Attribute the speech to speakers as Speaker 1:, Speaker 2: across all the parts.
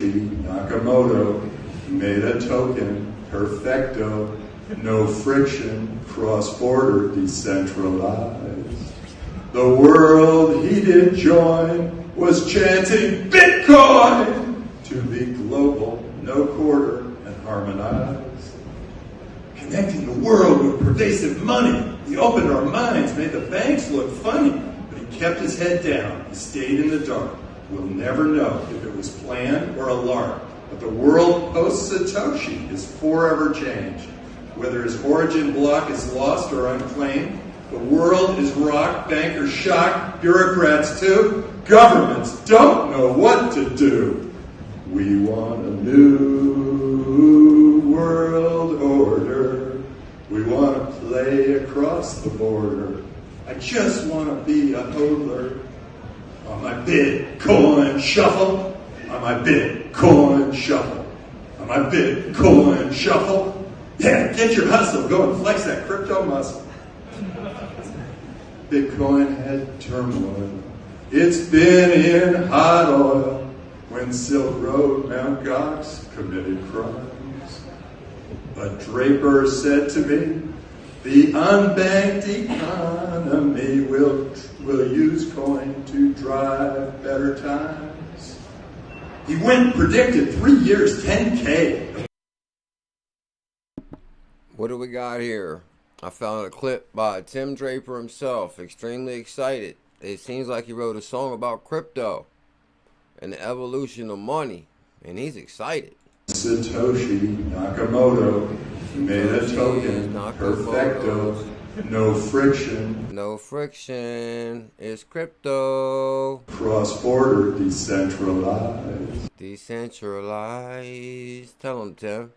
Speaker 1: Satoshi Nakamoto made a token, perfecto, no friction, cross-border, decentralized. The world he did join was chanting Bitcoin to be global, no quarter, and harmonized. Connecting the world with pervasive money, he opened our minds, made the banks look funny, but he kept his head down, he stayed in the dark. We'll never know if it was planned or a lark, but the world post-Satoshi is forever changed. Whether his origin block is lost or unclaimed, the world is rocked, bankers shocked, bureaucrats too. Governments don't know what to do. We want a new world order. We want to play across the border. I just want to be a hodler. On my Bitcoin shuffle. On my Bitcoin shuffle. On my Bitcoin shuffle. Yeah, get your hustle. Go and flex that crypto muscle. Bitcoin had turmoil. It's been in hot oil when Silk Road Mt. Gox committed crimes. But Draper said to me, the unbanked economy will use coin to drive better times. He went and predicted 3 years, 10K.
Speaker 2: What do we got here? I found a clip by Tim Draper himself, extremely excited. It seems like he wrote a song about crypto and the evolution of money, and he's excited.
Speaker 1: Satoshi Nakamoto made a token, perfecto, no friction.
Speaker 2: No friction, it's crypto.
Speaker 1: Cross-border, decentralized.
Speaker 2: Decentralized. Tell him, Tim.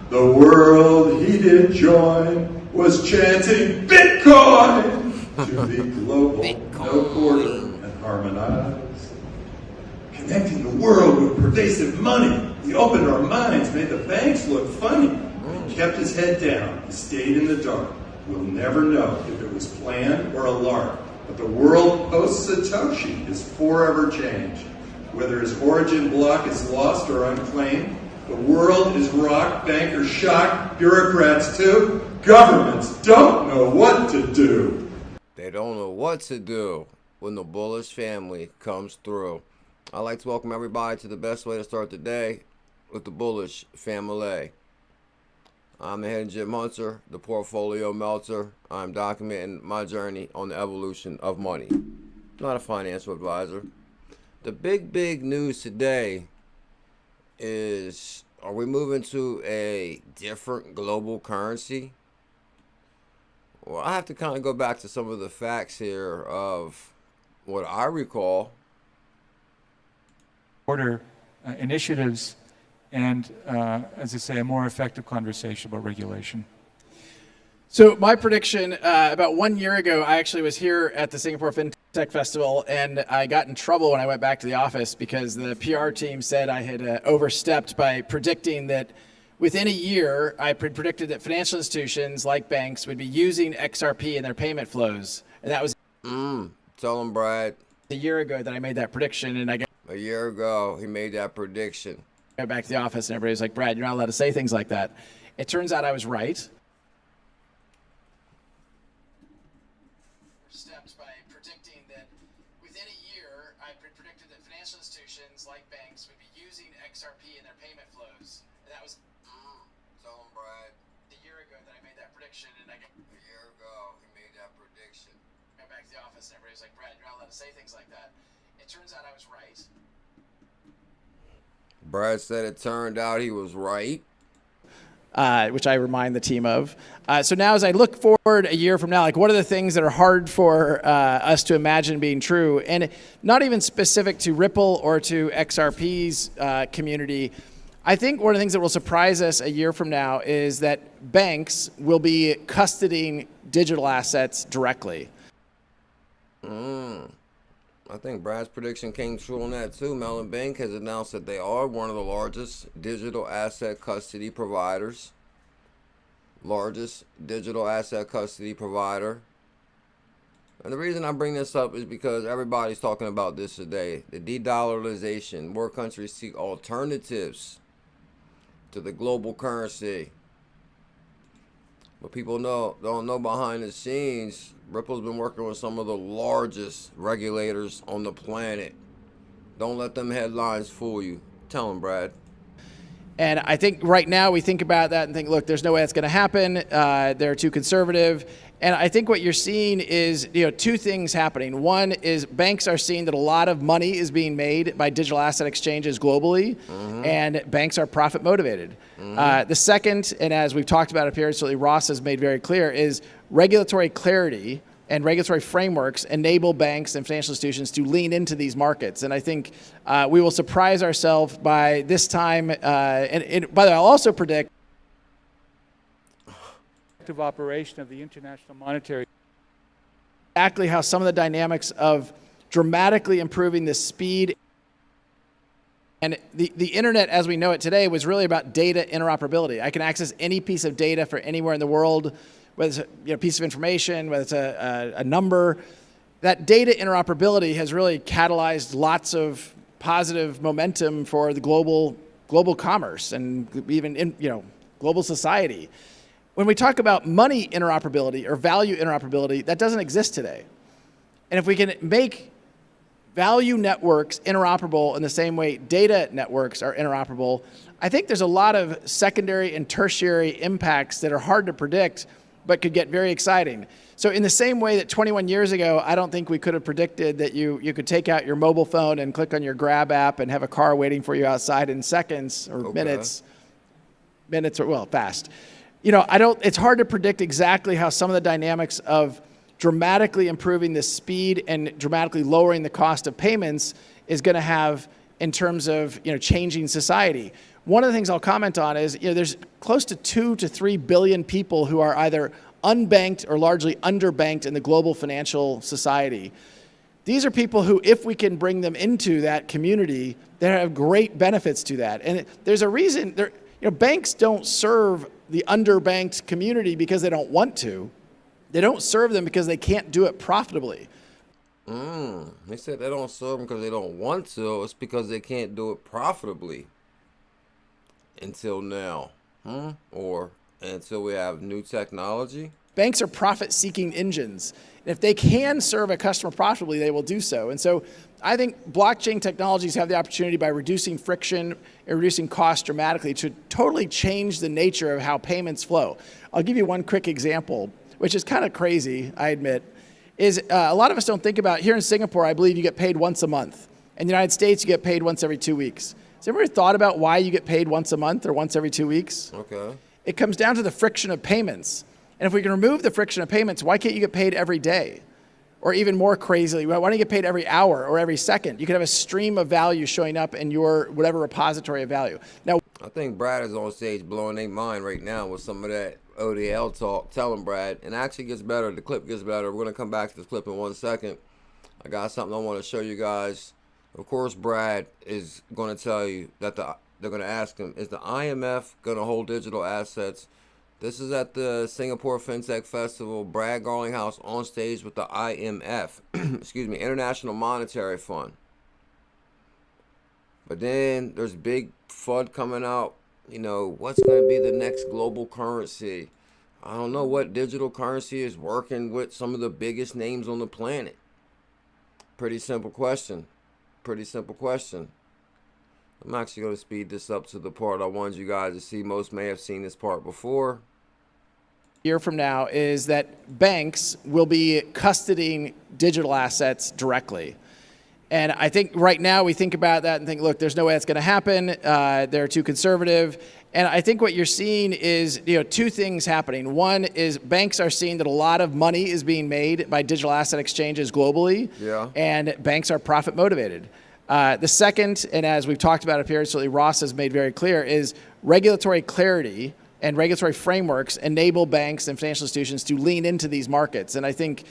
Speaker 1: The world he did join was chanting Bitcoin to be global, no quarter, and harmonized. Connecting the world with pervasive money, he opened our minds, made the banks look funny. He kept his head down, he stayed in the dark. We'll never know if it was planned or a lark, but the world post-Satoshi is forever changed. Whether his origin block is lost or unclaimed, the world is rocked, bankers shocked, bureaucrats too. Governments don't know what to do.
Speaker 2: They don't know what to do when the bullish family comes through. I'd like to welcome everybody to the best way to start the day with the bullish family. I'm the head Jim Hunter, the portfolio melter. I'm documenting my journey on the evolution of money. Not a financial advisor. The big news today is, are we moving to a different global currency? Well, I have to kind of go back to some of the facts here of what I recall.
Speaker 3: Order initiatives and, as I say, a more effective conversation about regulation.
Speaker 4: So my prediction, about 1 year ago, I actually was here at the Singapore FinTech Festival, and I got in trouble when I went back to the office because the PR team said I had overstepped by predicting that within a year, I predicted that financial institutions like banks would be using XRP in their payment flows. And that was
Speaker 2: Tell him, Brad.
Speaker 4: a year ago that I made that prediction, and I got
Speaker 2: A year ago, he made that prediction.
Speaker 4: back to the office, and everybody was like, Brad, you're not allowed to say things like that. It turns out I was right. Steps by predicting that within a year, I predicted that financial institutions like banks would be using XRP in their payment flows. And that was
Speaker 2: Tell him, Brad.
Speaker 4: a year ago that I made that prediction, and I got
Speaker 2: A year ago, he made that prediction.
Speaker 4: back to the office, and everybody was like, Brad, you're not allowed to say things like that. It turns out I was right.
Speaker 2: Brad said it turned out he was right.
Speaker 4: Which I remind the team of. So now as I look forward a year from now, like what are the things that are hard for us to imagine being true? And not even specific to Ripple or to XRP's community. I think one of the things that will surprise us a year from now is that banks will be custodying digital assets directly.
Speaker 2: I think Brad's prediction came true on that too. Mellon Bank has announced that they are one of the largest digital asset custody providers. Largest digital asset custody provider. And the reason I bring this up is because everybody's talking about this today. The de-dollarization. More countries seek alternatives to the global currency. But people don't know behind the scenes, Ripple's been working with some of the largest regulators on the planet. Don't let them headlines fool you. Tell them, Brad.
Speaker 4: And I think right now we think about that and think, look, there's no way that's going to happen. They're too conservative. And I think what you're seeing is, two things happening. One is banks are seeing that a lot of money is being made by digital asset exchanges globally, and banks are profit motivated. The second, and as we've talked about up here, certainly Ross has made very clear, is regulatory clarity and regulatory frameworks enable banks and financial institutions to lean into these markets. And I think we will surprise ourselves by this time. And by the way, I'll also predict
Speaker 3: operation of the International Monetary
Speaker 4: exactly how some of the dynamics of dramatically improving the speed. And the internet as we know it today was really about data interoperability. I can access any piece of data for anywhere in the world, whether it's a piece of information, whether it's a number. That data interoperability has really catalyzed lots of positive momentum for the global commerce and even global society. When we talk about money interoperability or value interoperability, that doesn't exist today. And if we can make value networks interoperable in the same way data networks are interoperable, I think there's a lot of secondary and tertiary impacts that are hard to predict, but could get very exciting. So in the same way that 21 years ago, I don't think we could have predicted that you could take out your mobile phone and click on your Grab app and have a car waiting for you outside in seconds or minutes or, well, fast. It's hard to predict exactly how some of the dynamics of dramatically improving the speed and dramatically lowering the cost of payments is going to have in terms of, changing society. One of the things I'll comment on is, there's close to 2 to 3 billion people who are either unbanked or largely underbanked in the global financial society. These are people who, if we can bring them into that community, they have great benefits to that. And there's a reason, banks don't serve the underbanked community because they don't want to. They don't serve them because they can't do it profitably.
Speaker 2: They said they don't serve them because they don't want to. It's because they can't do it profitably. Until now. Or until we have new technology.
Speaker 4: Banks are profit-seeking engines. And if they can serve a customer profitably, they will do so. And so I think blockchain technologies have the opportunity by reducing friction and reducing costs dramatically to totally change the nature of how payments flow. I'll give you one quick example, which is kind of crazy, I admit, is a lot of us don't think about, here in Singapore, I believe you get paid once a month. In the United States, you get paid once every 2 weeks. Has anybody thought about why you get paid once a month or once every 2 weeks?
Speaker 2: Okay.
Speaker 4: It comes down to the friction of payments. And if we can remove the friction of payments, why can't you get paid every day? Or even more crazily, why don't you get paid every hour or every second? You could have a stream of value showing up in your whatever repository of value. Now,
Speaker 2: I think Brad is on stage blowing their mind right now with some of that ODL talk. Tell him, Brad. And it actually gets better. The clip gets better. We're going to come back to this clip in 1 second. I got something I want to show you guys. Of course, Brad is going to tell you that they're going to ask him, is the IMF going to hold digital assets? This is at the Singapore FinTech Festival. Brad Garlinghouse on stage with the IMF, excuse me, International Monetary Fund. But then there's big FUD coming out. What's going to be the next global currency? I don't know what digital currency is working with some of the biggest names on the planet. Pretty simple question. Pretty simple question. I'm actually going to speed this up to the part I wanted you guys to see. Most may have seen this part before.
Speaker 4: Year from now is that banks will be custodying digital assets directly. And I think right now we think about that and think, look, there's no way that's going to happen. They're too conservative. And I think what you're seeing is, two things happening. One is banks are seeing that a lot of money is being made by digital asset exchanges globally, and banks are profit motivated. The second, and as we've talked about up here, certainly Ross has made very clear, is regulatory clarity and regulatory frameworks enable banks and financial institutions to lean into these markets. And I think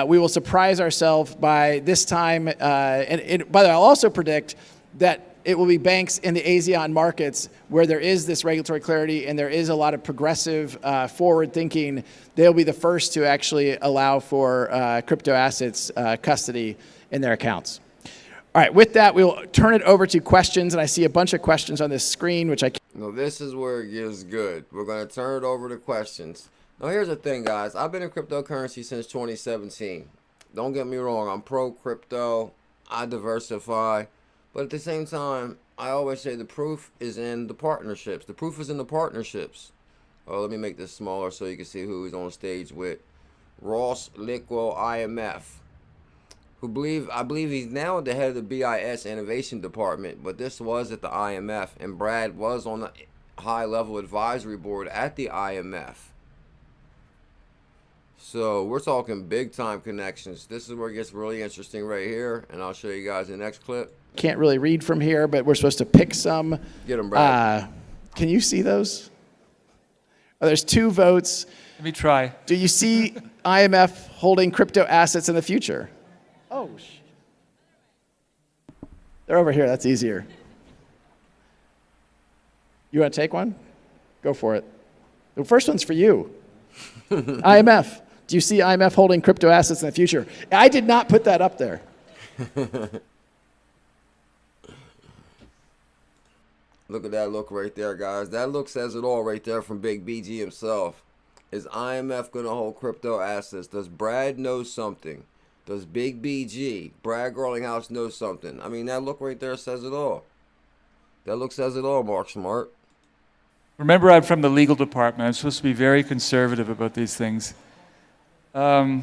Speaker 4: we will surprise ourselves by this time. And by the way, I'll also predict that it will be banks in the ASEAN markets where there is this regulatory clarity and there is a lot of progressive forward thinking. They'll be the first to actually allow for crypto assets custody in their accounts. All right, with that, we'll turn it over to questions, and I see a bunch of questions on this screen, which I can't.
Speaker 2: No, this is where it gets good. We're going to turn it over to questions. Now, here's the thing, guys. I've been in cryptocurrency since 2017. Don't get me wrong. I'm pro-crypto. I diversify. But at the same time, I always say the proof is in the partnerships. The proof is in the partnerships. Oh, let me make this smaller so you can see who he's on stage with. Ross Liquo IMF. I believe he's now the head of the BIS Innovation Department, but this was at the IMF, and Brad was on the high-level advisory board at the IMF. So we're talking big-time connections. This is where it gets really interesting right here, and I'll show you guys the next clip.
Speaker 4: Can't really read from here, but we're supposed to pick some.
Speaker 2: Get them, Brad.
Speaker 4: Can you see those? Oh, there's 2 votes.
Speaker 3: Let me try.
Speaker 4: Do you see IMF holding crypto assets in the future? Oh, they're over here. That's easier. You want to take one? Go for it. The first one's for you. IMF. Do you see IMF holding crypto assets in the future? I did not put that up there.
Speaker 2: Look at that look right there, guys. That look says it all right there from Big BG himself. Is IMF going to hold crypto assets? Does Brad know something? Does Big BG, Brad Garlinghouse, know something? I mean, that look right there says it all. That look says it all, Mark Smart.
Speaker 3: Remember, I'm from the legal department. I'm supposed to be very conservative about these things. I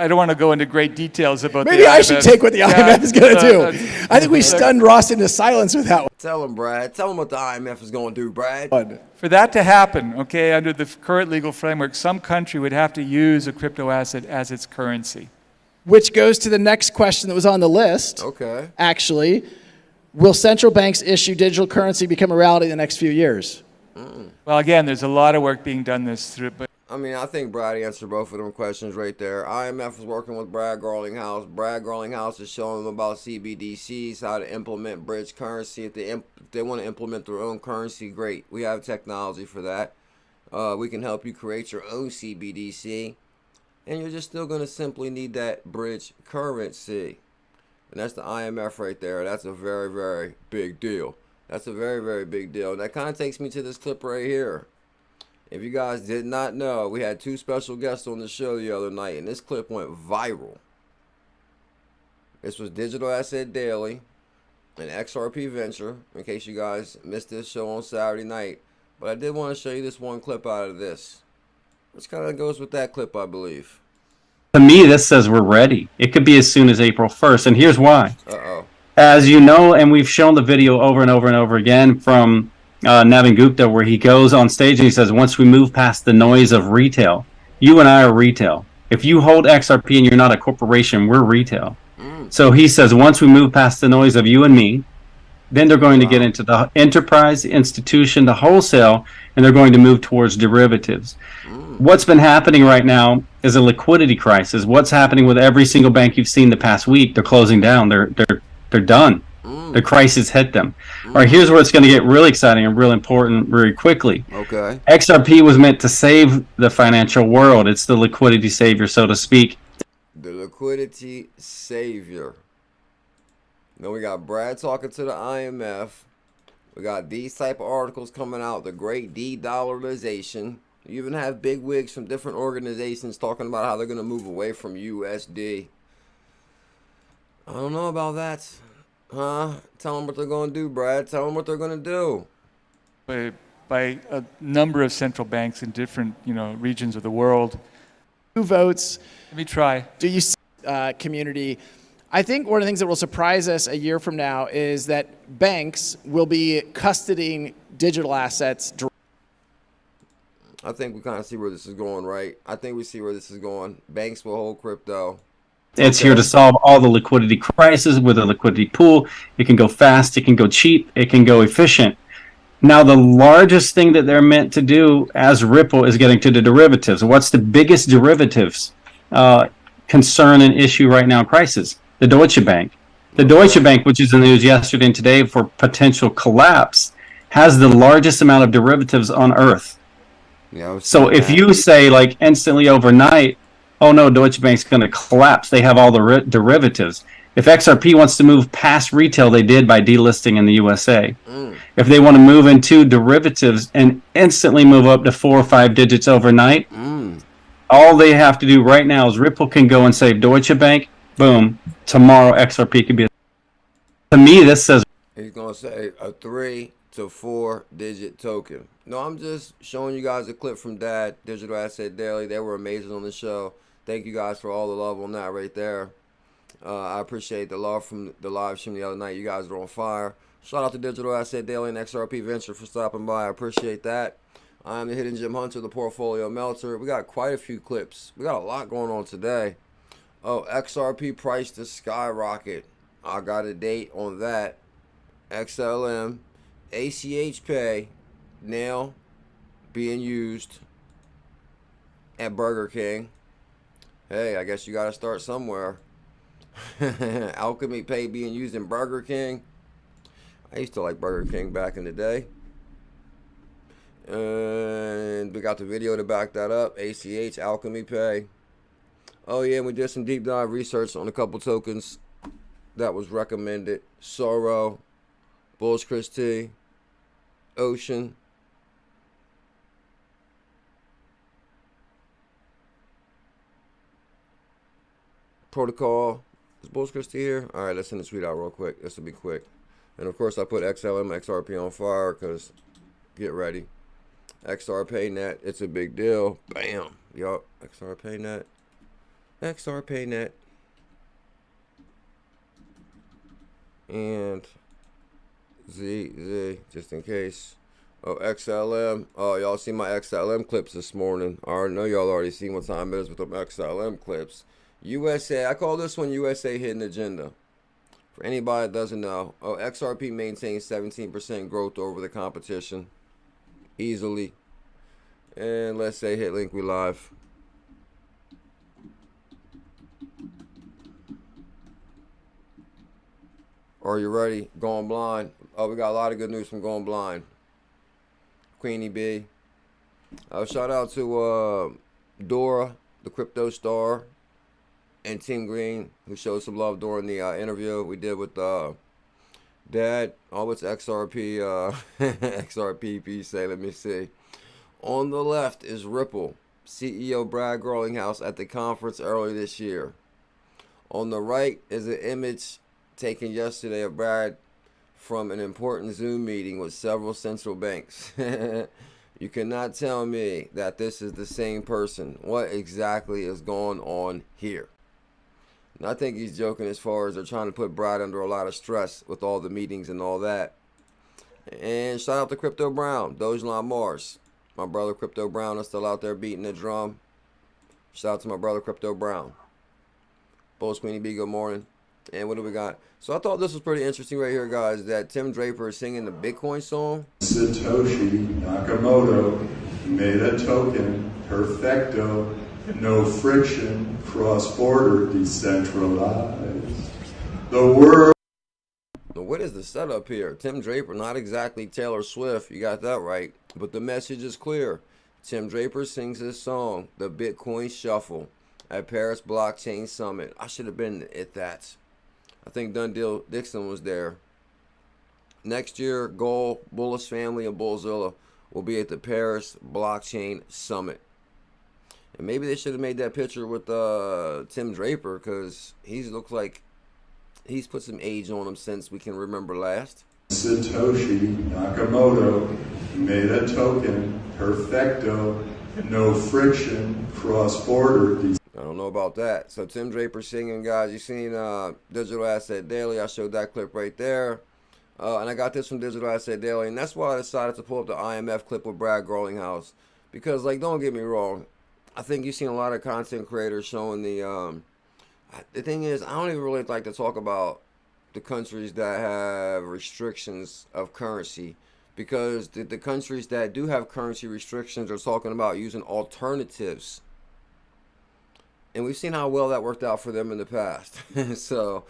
Speaker 3: don't want to go into great details about
Speaker 4: Maybe
Speaker 3: the
Speaker 4: I
Speaker 3: IMF.
Speaker 4: should take what the IMF is going to do. I think we stunned Ross into silence with that one.
Speaker 2: Tell him, Brad. Tell him what the IMF is going to do, Brad.
Speaker 3: For that to happen, okay, under the current legal framework, some country would have to use a crypto asset as its currency.
Speaker 4: Which goes to the next question that was on the list.
Speaker 2: Okay.
Speaker 4: Actually, will central banks issue digital currency become a reality in the next few years?
Speaker 3: Well, again, there's a lot of work being done this through, but
Speaker 2: I mean, I think Brad answered both of them questions right there. IMF is working with Brad Garlinghouse. Brad Garlinghouse is showing them about CBDCs, how to implement bridge currency. If they want to implement their own currency, great. We have technology for that. We can help you create your own CBDC. And you're just still going to simply need that bridge currency. And that's the IMF right there. That's a very, very big deal. That's a very, very big deal. And that kind of takes me to this clip right here. If you guys did not know, we had 2 special guests on the show the other night, and this clip went viral. This was Digital Asset Daily and XRP Venture, in case you guys missed this show on Saturday night. But I did want to show you this one clip out of this, which kind of goes with that clip, I believe.
Speaker 5: To me, this says we're ready. It could be as soon as April 1st, and here's why.
Speaker 2: Uh-oh.
Speaker 5: As you know, and we've shown the video over and over and over again from Navin Gupta, where he goes on stage and he says, once we move past the noise of retail, you and I are retail. If you hold XRP and you're not a corporation, we're retail. So he says, once we move past the noise of you and me, then they're going to get into the enterprise, the institution, the wholesale, and they're going to move towards derivatives. What's been happening right now is a liquidity crisis. What's happening with every single bank you've seen the past week? They're closing down. They're done. The crisis hit them. All right, here's where it's going to get really exciting and really important very quickly.
Speaker 2: Okay.
Speaker 5: XRP was meant to save the financial world. It's the liquidity savior, so to speak.
Speaker 2: The liquidity savior. Then we got Brad talking to the IMF. We got these type of articles coming out. The great de-dollarization. You even have big wigs from different organizations talking about how they're going to move away from USD. I don't know about that. Huh? Tell them what they're going to do, Brad. Tell them what they're going to do.
Speaker 3: by a number of central banks in different regions of the world.
Speaker 4: 2 votes.
Speaker 3: Let me try.
Speaker 4: Do you see community? I think one of the things that will surprise us a year from now is that banks will be custodying digital assets.
Speaker 2: I think we kind of see where this is going, right? I think we see where this is going. Banks will hold crypto.
Speaker 5: It's here to solve all the liquidity crises with a liquidity pool. It can go fast, it can go cheap, it can go efficient. Now, the largest thing that they're meant to do as Ripple is getting to the derivatives. What's the biggest derivatives concern and issue right now in crisis? the Deutsche Bank. The Deutsche Bank, which is in the news yesterday and today for potential collapse, has the largest amount of derivatives on earth.
Speaker 2: Yeah,
Speaker 5: so if you say like instantly overnight, oh no, Deutsche Bank's going to collapse, they have all the derivatives. If XRP wants to move past retail, they did by delisting in the USA. If they want to move into derivatives and instantly move up to 4 or 5 digits overnight, all they have to do right now is Ripple can go and say Deutsche Bank, boom, tomorrow XRP could be. To me, this says
Speaker 2: he's going to say a 3 to 4 digit token. No, I'm just showing you guys a clip from Dad, Digital Asset Daily. They were amazing on the show. Thank you guys for all the love on that right there. I appreciate the love from the live stream the other night. You guys are on fire. Shout out to Digital Asset Daily and XRP Venture for stopping by. I appreciate that. I'm the Hidden Gem Hunter, the Portfolio Melter. We got quite a few clips. We got a lot going on today. Oh, XRP price to skyrocket. I got a date on that. XLM, ACH Pay now being used at Burger King. Hey, I guess you got to start somewhere. Alchemy Pay being used in Burger King. I used to like Burger King back in the day. And we got the video to back that up. ACH, Alchemy Pay. Oh yeah, we did some deep dive research on a couple tokens that was recommended. Sorrow, Bulls Christie, Ocean. Protocol. Is Bulls Christie here? Alright, let's send the tweet out real quick. This will be quick. And of course I put XLM, XRP on fire because get ready. XRPayNet, it's a big deal. Bam. Yup. XRPayNet. XRPayNet. And Z, just in case. Oh, XLM. Oh, y'all see my XLM clips this morning. I already know y'all already seen what time it is with them XLM clips. USA, I call this one USA Hidden Agenda. For anybody that doesn't know, oh, XRP maintains 17% growth over the competition. Easily. And let's say hit link, we live. Are you ready? Going blind. Oh, we got a lot of good news from Going Blind. Queenie B. Shout out to Dora, the crypto star, and Team Green, who showed some love during the interview we did with Dad. Oh, what's XRP? XRP say, let me see. On the left is Ripple, CEO Brad Garlinghouse at the conference early this year. On the right is an image taken yesterday of Brad from an important Zoom meeting with several central banks. You cannot tell me that this is the same person. What exactly is going on here? And I think he's joking as far as they're trying to put Brad under a lot of stress with all the meetings and all that. And shout out to Crypto Brown, 𝕠𝕘𝕨 Mars. My brother Crypto Brown is still out there beating the drum. Shout out to my brother Crypto Brown. Bulls Queenie B, good morning. And what do we got? So I thought this was pretty interesting right here, guys, that Tim Draper is singing the Bitcoin song.
Speaker 1: Satoshi Nakamoto made a token, perfecto, no friction, cross-border, decentralized. The world.
Speaker 2: Now, what is the setup here? Tim Draper, not exactly Taylor Swift, you got that right, but the message is clear. Tim Draper sings his song, The Bitcoin Shuffle, at Paris Blockchain Summit. I should have been at that. I think Dundee Dixon was there. Next year, Goal, Bullish Family, and BuLLZiLLa will be at the Paris Blockchain Summit. And maybe they should have made that picture with Tim Draper, because he looks like he's put some age on him since we can remember last.
Speaker 1: Satoshi Nakamoto made a token, perfecto, no friction, cross-border.
Speaker 2: I don't know about that. So Tim Draper singing, guys. You seen Digital Asset Daily. I showed that clip right there. And I got this from Digital Asset Daily. And that's why I decided to pull up the IMF clip with Brad Garlinghouse. Because, like, don't get me wrong. I think you've seen a lot of content creators showing the thing is, I don't even really like to talk about the countries that have restrictions of currency. Because the countries that do have currency restrictions are talking about using alternatives And we've seen how well that worked out for them in the past. So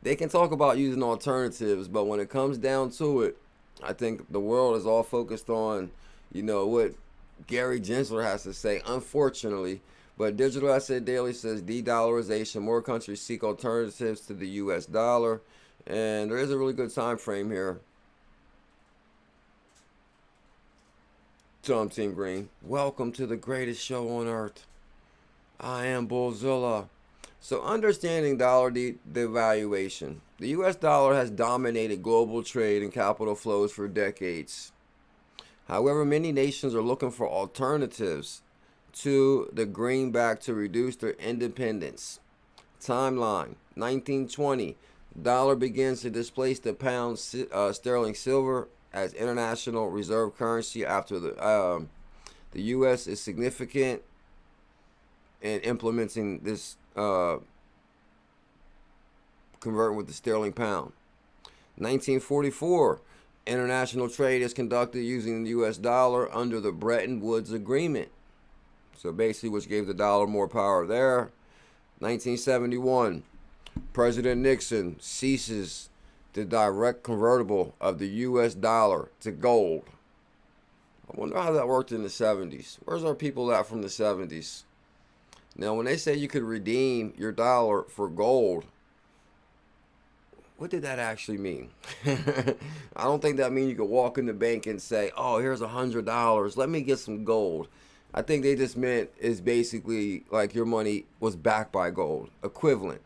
Speaker 2: they can talk about using alternatives, but when it comes down to it, I think the world is all focused on, you know, what Gary Gensler has to say, unfortunately. But Digital Asset Daily says de-dollarization, more countries seek alternatives to the US dollar. And there is a really good time frame here. Team Green, welcome to the greatest show on earth. I am Bullzilla. So understanding dollar devaluation. The US dollar has dominated global trade and capital flows for decades. However, many nations are looking for alternatives to the greenback to reduce their independence. Timeline: 1920, dollar begins to displace the pound sterling silver as international reserve currency after the U.S. is significant in implementing this converting with the sterling pound. 1944, international trade is conducted using the U.S. dollar under the Bretton Woods Agreement. So basically, which gave the dollar more power there. 1971, President Nixon ceases the direct convertible of the U.S. dollar to gold. I wonder how that worked in the 70s. Where's our people at from the 70s? Now, when they say you could redeem your dollar for gold, what did that actually mean? I don't think that means you could walk in the bank and say, oh, here's $100. Let me get some gold. I think they just meant is basically like your money was backed by gold, equivalent,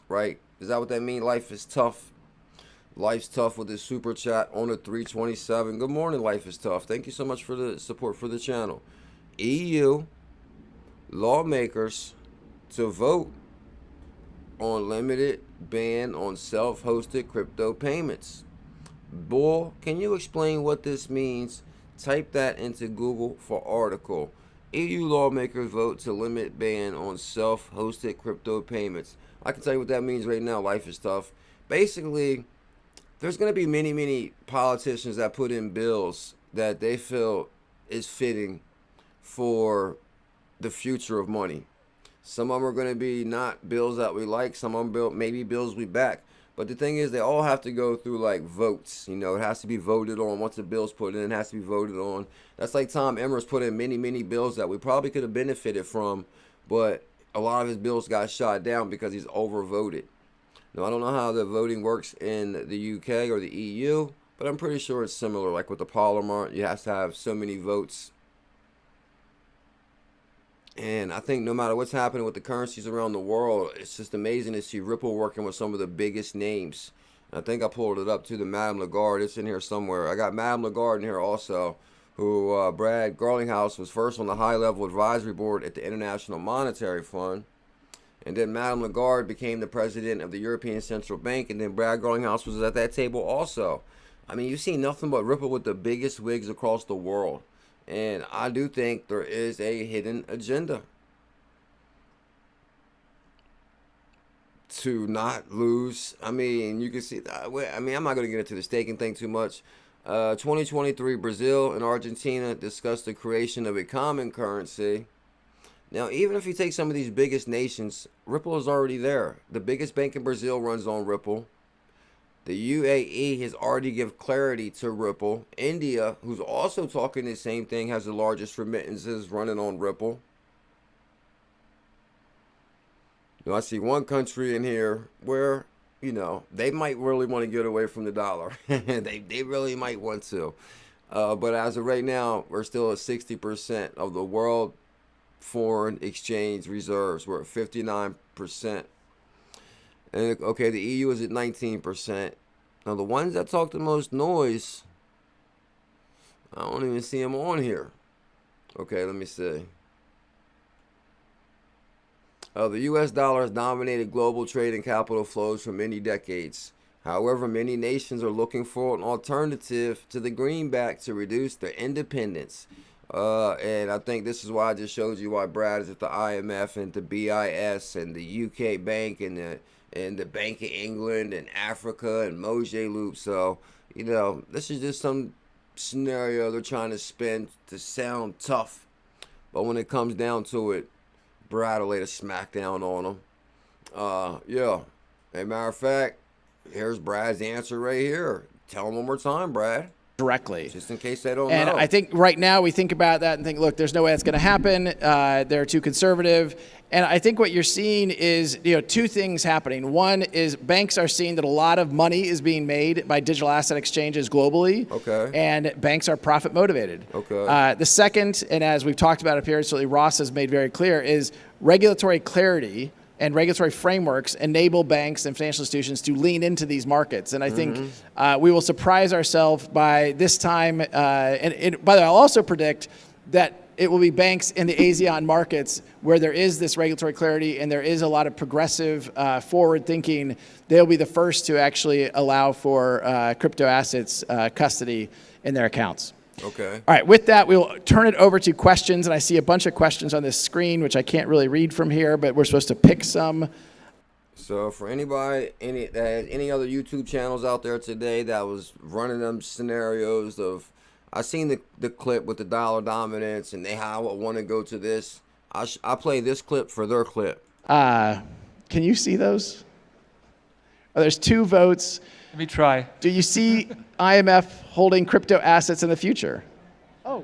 Speaker 2: right? Is that what that means? Life is tough. Life's tough with this super chat on the 327. Good morning, Life is Tough. Thank you so much for the support for the channel. EU lawmakers to vote on limited ban on self-hosted crypto payments. Bull, can you explain what this means? Type that into Google for article. EU lawmakers vote to limit ban on self-hosted crypto payments. I can tell you what that means right now. Life is tough. Basically, there's going to be many politicians that put in bills that they feel is fitting for the future of money. Some of them are going to be not bills that we like. Some of them maybe bills we back. But the thing is, they all have to go through like votes. You know, it has to be voted on. Once the bill's put in, it has to be voted on. That's like Tom Emmer's put in many bills that we probably could have benefited from, but a lot of his bills got shot down because he's overvoted. Now, I don't know how the voting works in the UK or the EU, but I'm pretty sure it's similar. Like with the Parliament, you have to have so many votes. And I think no matter what's happening with the currencies around the world, it's just amazing to see Ripple working with some of the biggest names. And I think I pulled it up to the Madame Lagarde. It's in here somewhere. I got Madame Lagarde in here also, who Brad Garlinghouse was first on the high-level advisory board at the International Monetary Fund. And then Madame Lagarde became the president of the European Central Bank. And then Brad Garlinghouse was at that table also. I mean, you've seen nothing but Ripple with the biggest wigs across the world. And I do think there is a hidden agenda to not lose. I mean, you can see that. I mean, I'm not going to get into the staking thing too much. 2023, Brazil and Argentina discussed the creation of a common currency. Now, even if you take some of these biggest nations, Ripple is already there. The biggest bank in Brazil runs on Ripple. The UAE has already given clarity to Ripple. India, who's also talking the same thing, has the largest remittances running on Ripple. Now, I see one country in here where, you know, they might really want to get away from the dollar. they really might want to. But as of right now, we're still at 60% of the world foreign exchange reserves. We're at 59%. And okay, the EU is at 19%. Now, the ones that talk the most noise, I don't even see them on here. Okay, let me see. The U.S. dollar has dominated global trade and capital flows for many decades. However, many nations are looking for an alternative to the greenback to reduce their independence. And I think this is why I just showed you why Brad is at the IMF and the BIS and the UK Bank and the Bank of England and Africa and Mojay Loop. So, you know, this is just some scenario they're trying to spin to sound tough. But when it comes down to it, Brad will lay the smackdown on him. Yeah. Hey, matter of fact, here's Brad's answer right here. Tell him one more time, Brad.
Speaker 4: Directly.
Speaker 2: Just in case they don't
Speaker 4: and
Speaker 2: know.
Speaker 4: I think right now we think about that and think, look, there's no way that's going to happen. They're too conservative. And I think what you're seeing is, two things happening. One is banks are seeing that a lot of money is being made by digital asset exchanges globally.
Speaker 2: Okay.
Speaker 4: And banks are profit motivated.
Speaker 2: Okay.
Speaker 4: The second, and as we've talked about up here, certainly Ross has made very clear, is regulatory clarity and regulatory frameworks enable banks and financial institutions to lean into these markets. And I think we will surprise ourselves by this time. And by the way, I'll also predict that it will be banks in the ASEAN markets where there is this regulatory clarity and there is a lot of progressive forward thinking. They'll be the first to actually allow for crypto assets custody in their accounts.
Speaker 2: Okay.
Speaker 4: All right, with that, we'll turn it over to questions. And I see a bunch of questions on this screen, which I can't really read from here, but we're supposed to pick some.
Speaker 2: So for anybody, that has any other YouTube channels out there today that was running them scenarios of, I seen the clip with the dollar dominance and how I want to go to this. I play this clip for their clip.
Speaker 4: Can you see those? Oh, there's 2 votes.
Speaker 3: Let me try.
Speaker 4: Do you see IMF holding crypto assets in the future? Oh,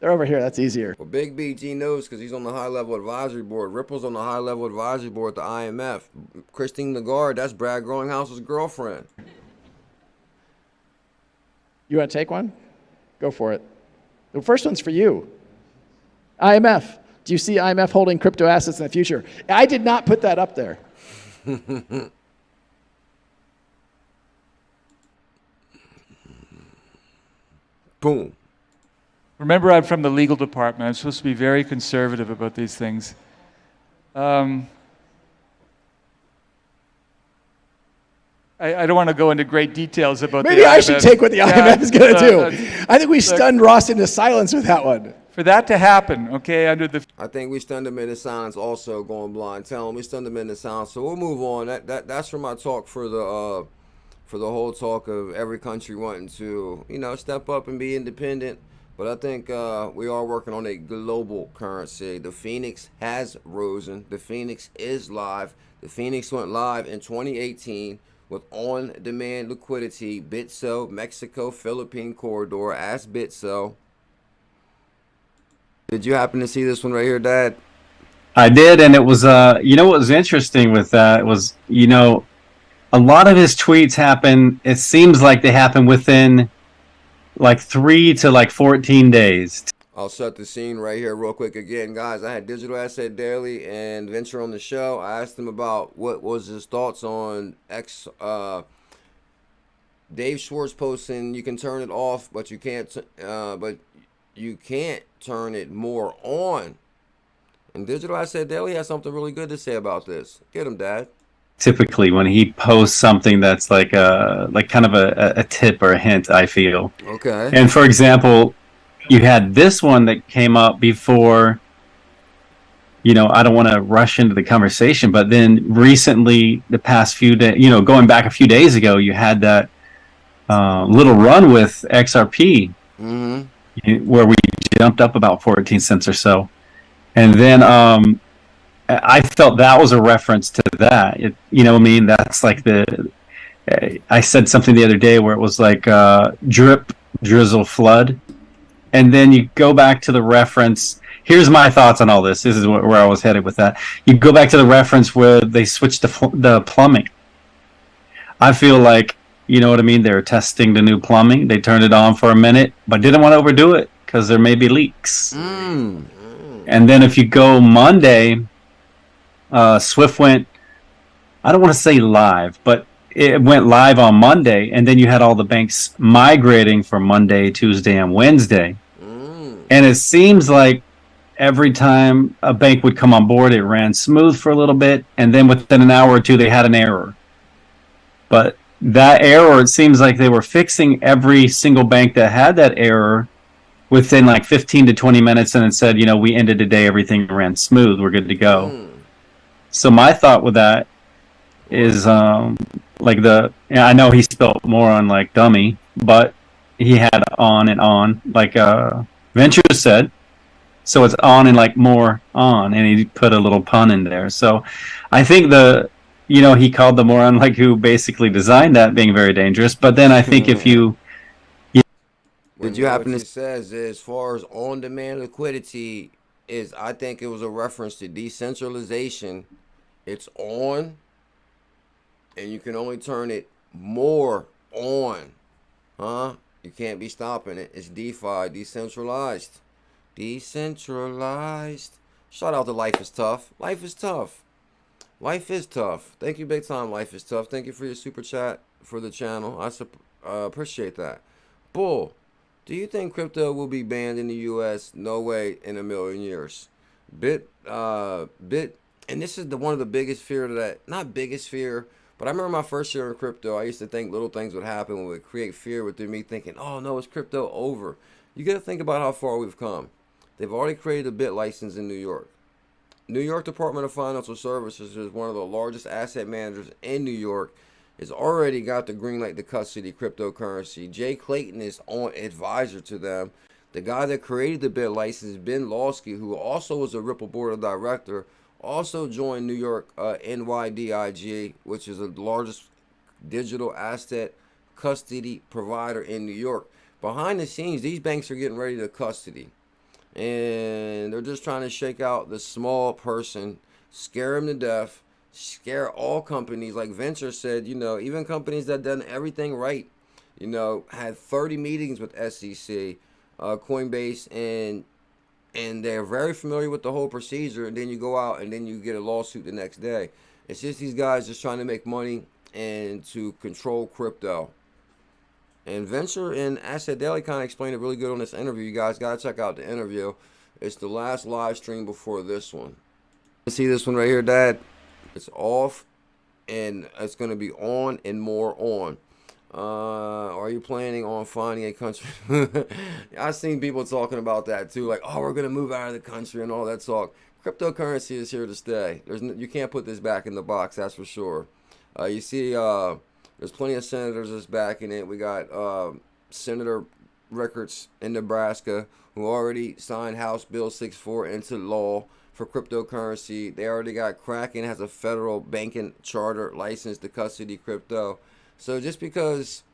Speaker 4: they're over here. That's easier.
Speaker 2: Well, Big BG knows because he's on the high-level advisory board. Ripple's on the high-level advisory board at the IMF. Christine Lagarde, that's Brad Growinghouse's girlfriend.
Speaker 4: You want to take one? Go for it. The first one's for you. IMF. Do you see IMF holding crypto assets in the future? I did not put that up there.
Speaker 2: Boom.
Speaker 3: Remember, I'm from the legal department. I'm supposed to be very conservative about these things. I don't want to go into great details about
Speaker 4: Maybe
Speaker 3: the
Speaker 4: I
Speaker 3: IMF.
Speaker 4: should take what the IMF is going to do. I think we stunned Ross into silence with that one.
Speaker 3: For that to happen, okay,
Speaker 2: I think we stunned him into silence also, going blind. Tell him we stunned him into silence. So we'll move on. That's from my talk for the whole talk of every country wanting to, step up and be independent. But I think we are working on a global currency. The Phoenix has risen. The Phoenix is live. The Phoenix went live in 2018 with on-demand liquidity, BitSo, Mexico, Philippine corridor, as BitSo. Did you happen to see this one right here, Dad?
Speaker 5: I did, and it was, what was interesting with that was, a lot of his tweets happen, it seems like they happen within like 3 to 14 days.
Speaker 2: I'll set the scene right here real quick again, guys. I had Digital Asset Daily and Venture on the show. I asked him about what was his thoughts on Dave Schwartz posting, you can turn it off, but you can't turn it more on. And Digital Asset Daily has something really good to say about this. Get him, Dad.
Speaker 5: Typically, when he posts something that's like kind of a tip or a hint, I feel.
Speaker 2: Okay.
Speaker 5: And for example, you had this one that came up before. I don't want to rush into the conversation, but then recently, the past few days, going back a few days ago, you had that little run with XRP.
Speaker 2: Mm-hmm.
Speaker 5: Where we jumped up about 14 cents or so. And then I felt that was a reference to that. That's like I said something the other day where it was like drip, drizzle, flood. And then you go back to the reference. Here's my thoughts on all this. This is where I was headed with that. You go back to the reference where they switched to the plumbing. I feel like, you know what I mean? They were testing the new plumbing. They turned it on for a minute, but didn't want to overdo it because there may be leaks. And then if you go Monday, Swift went, I don't want to say live, but it went live on Monday, and then you had all the banks migrating for Monday, Tuesday, and Wednesday. And it seems like every time a bank would come on board, it ran smooth for a little bit, and then within an hour or two, they had an error. But that error, it seems like they were fixing every single bank that had that error within like 15 to 20 minutes, and it said, we ended the day, everything ran smooth, we're good to go. So my thought with that is I know he spelled more on like dummy, but he had on and on, like Venture said, So it's on and like more on, and he put a little pun in there. So I think he called the moron like who basically designed that being very dangerous. But then I think if you
Speaker 2: Did you happen to says as far as on-demand liquidity is, I think it was a reference to decentralization. It's on, and you can only turn it more on, huh? You can't be stopping it. It's DeFi, decentralized. Decentralized. Shout out to Life is Tough. Life is tough. Life is tough. Thank you big time, Life is Tough. Thank you for your super chat for the channel. I appreciate that. Bull, do you think crypto will be banned in the U.S.? No way in a million years. And this is one of the biggest fear that, not biggest fear, but I remember my first year in crypto, I used to think little things would happen when it would create fear within me, thinking, oh no, is crypto over? You got to think about how far we've come. They've already created a BIT license in New York. New York Department of Financial Services is one of the largest asset managers in New York. Has already got the green light to custody cryptocurrency. Jay Clayton is on advisor to them. The guy that created the BIT license, Ben Lawsky, who also was a Ripple board of director, also joined New York NYDIG, which is the largest digital asset custody provider in New York. Behind the scenes, these banks are getting ready to custody. And they're just trying to shake out the small person, scare them to death, scare all companies. Like Venture said, even companies that done everything right, had 30 meetings with SEC, Coinbase, and they're very familiar with the whole procedure, and then you go out and then you get a lawsuit the next day. It's just these guys just trying to make money and to control crypto. And Venture and Asset Daily kind of explained it really good on this interview. You guys got to check out the interview. It's the last live stream before this one. See this one right here, Dad? It's off, and it's going to be on and more on. Are you planning on finding a country? I've seen people talking about that too, like, oh, we're going to move out of the country and all that talk. Cryptocurrency is here to stay. You can't put this back in the box, that's for sure. You see, there's plenty of senators that's backing it. We got Senator Rickards in Nebraska who already signed House Bill 64 into law for cryptocurrency. They already got Kraken has a federal banking charter license to custody crypto. So just because,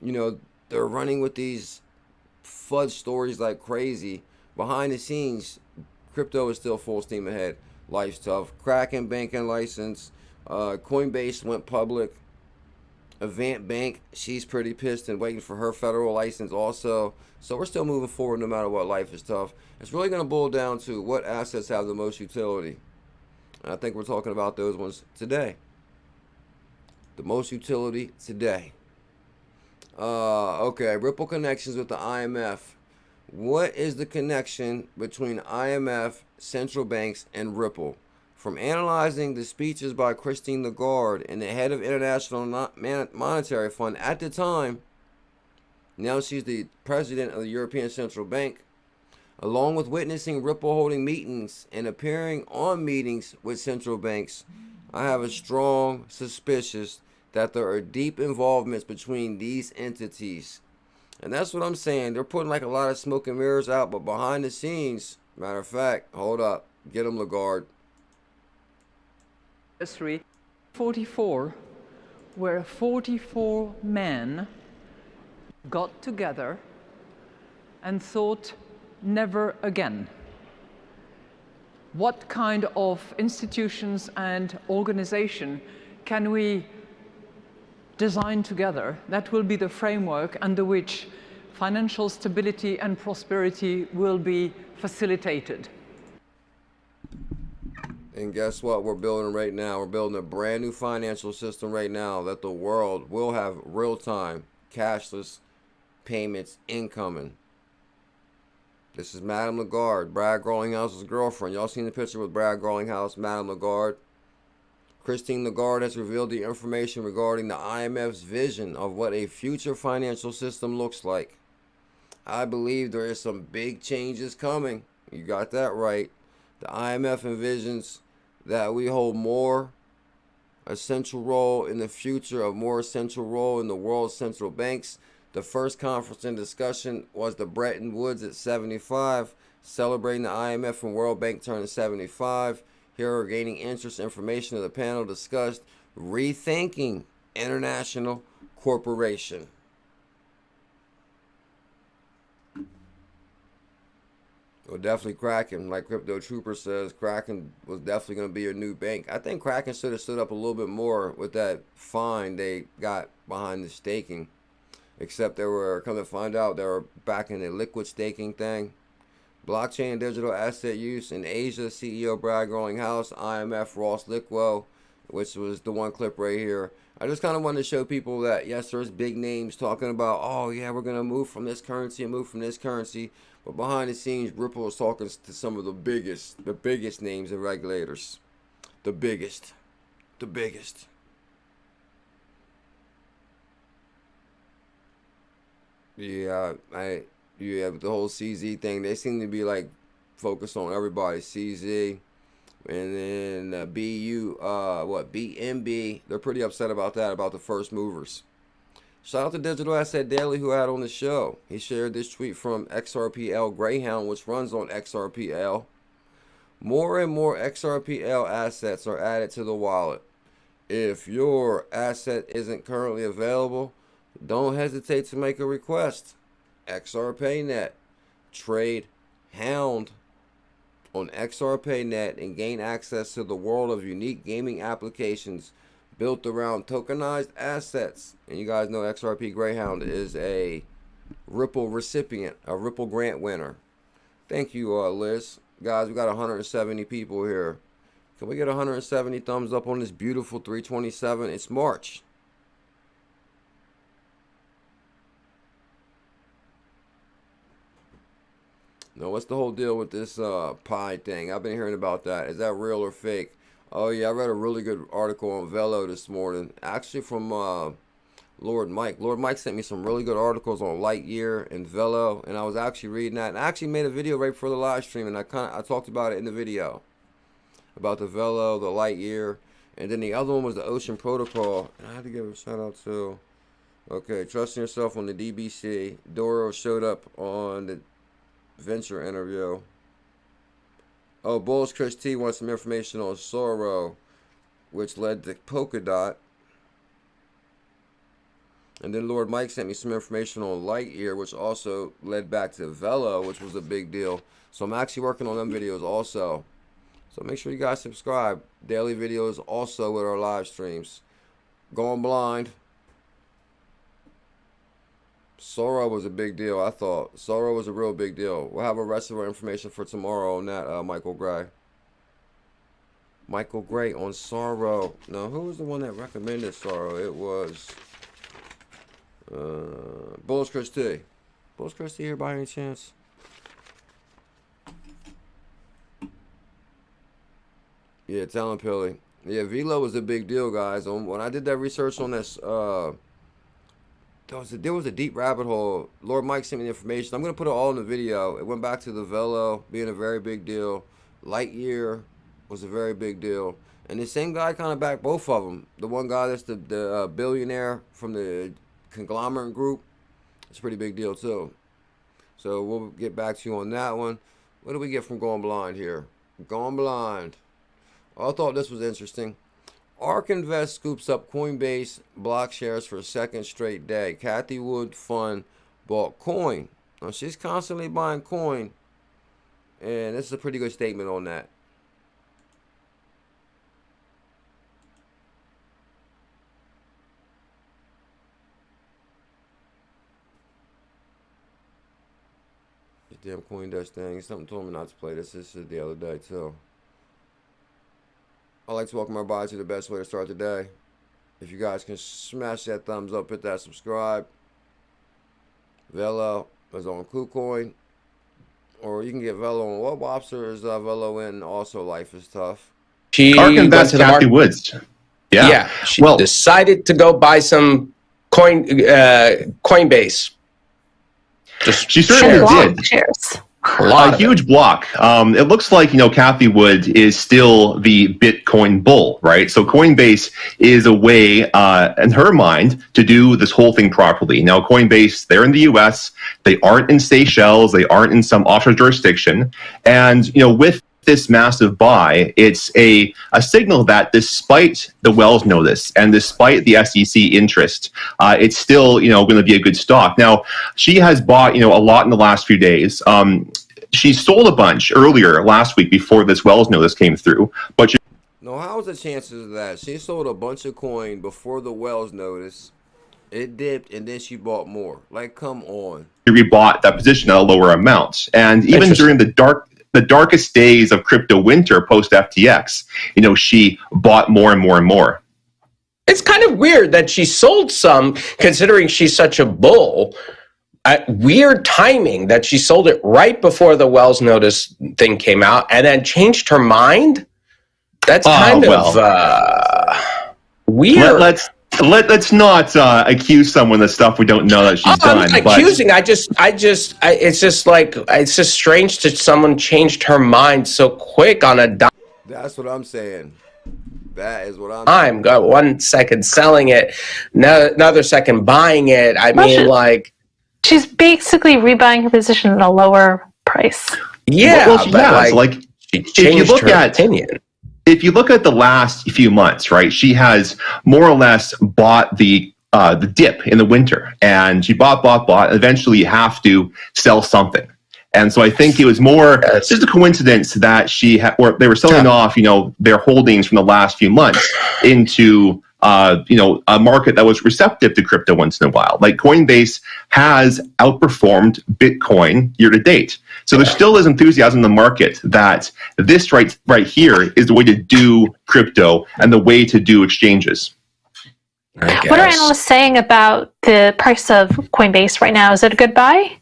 Speaker 2: they're running with these FUD stories like crazy, behind the scenes, crypto is still full steam ahead. Life's tough. Kraken banking license. Coinbase went public. Avant Bank, she's pretty pissed and waiting for her federal license also. So we're still moving forward no matter what. Life is tough. It's really going to boil down to what assets have the most utility. And I think we're talking about those ones today. The most utility today. Okay, Ripple connections with the IMF. What is the connection between IMF, central banks, and Ripple? From analyzing the speeches by Christine Lagarde and the head of International Monetary Fund at the time, now she's the president of the European Central Bank, along with witnessing Ripple holding meetings and appearing on meetings with central banks, I have a strong suspicion that there are deep involvements between these entities. And that's what I'm saying. They're putting like a lot of smoke and mirrors out, but behind the scenes, matter of fact, hold up, get them, Lagarde.
Speaker 6: 44, where 44 men got together and thought, never again. What kind of institutions and organization can we design together that will be the framework under which financial stability and prosperity will be facilitated?
Speaker 2: And guess what we're building right now? We're building a brand new financial system right now that the world will have real-time cashless payments incoming. This is Madame Lagarde, Brad Garlinghouse's girlfriend. Y'all seen the picture with Brad Garlinghouse, Madame Lagarde? Christine Lagarde has revealed the information regarding the IMF's vision of what a future financial system looks like. I believe there is some big changes coming. You got that right. The IMF envisions that we hold more essential role in the future, a more essential role in the world's central banks. The first conference and discussion was the Bretton Woods at 75. Celebrating the IMF and World Bank turning 75. Here are gaining interest information of the panel discussed rethinking international corporation. Well, definitely Kraken. Like Crypto Trooper says, Kraken was definitely going to be your new bank. I think Kraken should have stood up a little bit more with that fine they got behind the staking. Except they were, come to find out, they were back in the liquid staking thing. Blockchain and digital asset use in Asia, CEO Brad Garlinghouse, IMF Ross Lickwo, which was the one clip right here. I just kind of wanted to show people that, yes, there's big names talking about, oh, yeah, we're going to move from this currency and move from this currency. But behind the scenes, Ripple is talking to some of the biggest names and regulators. The biggest. Yeah, with the whole CZ thing, they seem to be like focused on everybody. CZ, and then BNB. They're pretty upset about that, about the first movers. Shout out to Digital Asset Daily who had on the show. He shared this tweet from XRPayNet, which runs on XRPL. More and more XRPL assets are added to the wallet. If your asset isn't currently available, don't hesitate to make a request. XRPayNet. Trade hound on XRPayNet and gain access to the world of unique gaming applications built around tokenized assets. And you guys know XRP Greyhound is a Ripple recipient, a Ripple grant winner. Thank you, Liz. Guys, we got 170 people here. Can we get 170 thumbs up on this beautiful 327? It's March. Now, what's the whole deal with this Pi thing? I've been hearing about that. Is that real or fake? Oh, yeah, I read a really good article on 𝕝𝕚𝕐 this morning. Actually from Lord Mike. Lord Mike sent me some really good articles on Lightyear and 𝕝𝕚𝕐, and I was actually reading that. And I actually made a video right before the live stream, and I talked about it in the video. About the 𝕝𝕚𝕐, the Lightyear, and then the other one was the Ocean Protocol. And I had to give a shout out to, okay, Trusting Yourself on the DBC. Doro showed up on the Venture interview. Oh, Bulls Chris T wants some information on Sorrow, which led to Polkadot. And then Lord Mike sent me some information on Lightyear, which also led back to 𝕝𝕚𝕐, which was a big deal. So I'm actually working on them videos also. So make sure you guys subscribe. Daily videos also with our live streams. Going blind. Sorrow was a big deal, I thought. Sorrow was a real big deal. We'll have a rest of our information for tomorrow on that, Michael Gray. Michael Gray on Sorrow. Now, who was the one that recommended Sorrow? It was Bulls Chris T. Bulls Chris T here by any chance? Yeah, tell him, Pilly. Yeah, Velo was a big deal, guys. When I did that research on this, there was a deep rabbit hole. Lord Mike sent me the information. I'm going to put it all in the video. It went back to the 𝕝𝕚𝕐 being a very big deal. Lightyear was a very big deal. And the same guy kind of backed both of them. The one guy that's the billionaire from the conglomerate group. It's a pretty big deal too. So we'll get back to you on that one. What do we get from Going Blind here? Going Blind. I thought this was interesting. ARK Invest scoops up Coinbase block shares for a second straight day. Kathy Wood Fund bought coin. Now, she's constantly buying coin. And this is a pretty good statement on that. This damn CoinDesk thing. Something told me not to play this. This is the other day, too. I'd like to welcome everybody to the best way to start the day. If you guys can smash that thumbs up, hit that subscribe. 𝕝𝕚𝕐 is on KuCoin. Or you can get 𝕝𝕚𝕐 on what Wobster is 𝕝𝕚𝕐 in. Also, Life is Tough.
Speaker 7: She
Speaker 8: ARK
Speaker 7: went
Speaker 8: Invest
Speaker 7: to the
Speaker 8: Kathy
Speaker 7: market.
Speaker 8: Woods. Yeah.
Speaker 7: She decided to go buy some Coinbase.
Speaker 8: She certainly did.
Speaker 9: Shares.
Speaker 7: lot
Speaker 8: A
Speaker 7: of
Speaker 8: huge
Speaker 7: it.
Speaker 8: block. It looks like, Kathy Wood is still the Bitcoin bull, right? So Coinbase is a way, in her mind, to do this whole thing properly. Now, Coinbase, they're in the US. They aren't in Seychelles. They aren't in some offshore jurisdiction. And, with this massive buy, it's a signal that despite the Wells notice and despite the SEC interest, it's still, going to be a good stock. Now, she has bought, a lot in the last few days. She sold a bunch earlier last week before this Wells notice came through, but she
Speaker 2: No, how's the chances of that? She sold a bunch of coin before the Wells notice. It dipped, and then she bought more. Like, come on.
Speaker 8: rebought that position at a lower amount. And even during the darkest days of crypto winter post FTX, she bought more and more and more.
Speaker 7: It's kind of weird that she sold some, considering she's such a bull. Weird timing that she sold it right before the Wells notice thing came out and then changed her mind. That's kind of weird.
Speaker 8: Let's not accuse someone of stuff we don't know that she's done.
Speaker 7: I'm not accusing. It's just strange that someone changed her mind so quick on a dime.
Speaker 2: That's what I'm saying. That is what I'm saying.
Speaker 7: Got 1 second selling it, another second buying it.
Speaker 9: She's basically rebuying her position at a lower price.
Speaker 7: Yeah,
Speaker 8: well, she has.
Speaker 7: She changed her opinion.
Speaker 8: If you look at the last few months, right, she has more or less bought the dip in the winter, and she bought. Eventually, you have to sell something, and so I think it was more just a coincidence that they were selling off, their holdings from the last few months into a market that was receptive to crypto once in a while. Like Coinbase has outperformed Bitcoin year to date. So there still is enthusiasm in the market that this right here is the way to do crypto and the way to do exchanges.
Speaker 9: What are analysts saying about the price of Coinbase right now? Is it a good buy?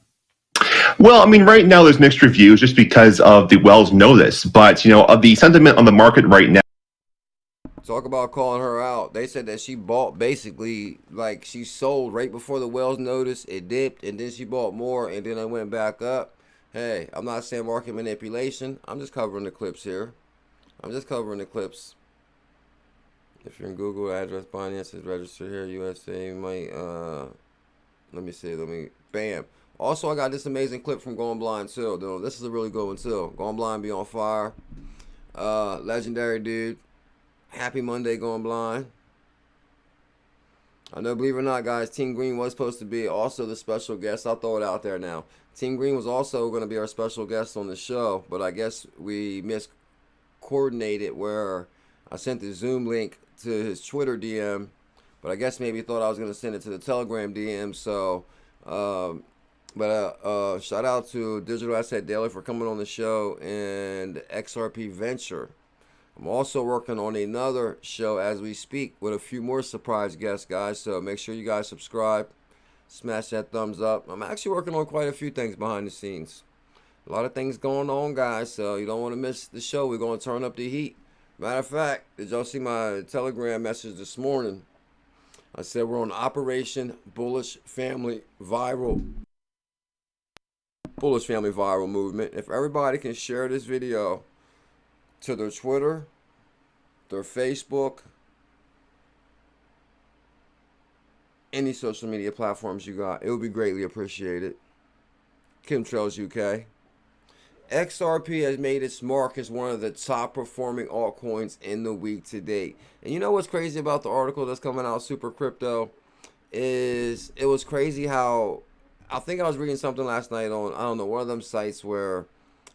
Speaker 8: Well, right now there's mixed reviews just because of the Wells notice, but of the sentiment on the market right now.
Speaker 2: Talk about calling her out. They said that she bought basically, like she sold right before the Wells notice. It dipped, and then she bought more, and then it went back up. Hey, I'm not saying market manipulation. I'm just covering the clips here. I'm just covering the clips. If you're in Google, address Binance is registered here, USA. You might, bam. Also, I got this amazing clip from Going Blind too. Though this is a really good one too. Going Blind be on fire. Legendary dude. Happy Monday, Going Blind. I know, believe it or not, guys, Team Green was supposed to be also the special guest. I'll throw it out there now. Team Green was also going to be our special guest on the show, but I guess we miscoordinated where I sent the Zoom link to his Twitter DM, but I guess maybe he thought I was going to send it to the Telegram DM. So, shout out to Digital Asset Daily for coming on the show and XRP Venture. I'm also working on another show as we speak with a few more surprise guests, guys. So make sure you guys subscribe, smash that thumbs up. I'm actually working on quite a few things behind the scenes. A lot of things going on, guys, so you don't want to miss the show. We're going to turn up the heat. Matter of fact, did y'all see my Telegram message this morning? I said we're on Operation Bullish Family Viral Movement. If everybody can share this video to their Twitter, their Facebook, any social media platforms you got, it would be greatly appreciated. Chemtrails UK. XRP has made its mark as one of the top performing altcoins in the week to date. And you know what's crazy about the article that's coming out, Super Crypto, is it was crazy how, I think I was reading something last night on, I don't know, one of them sites where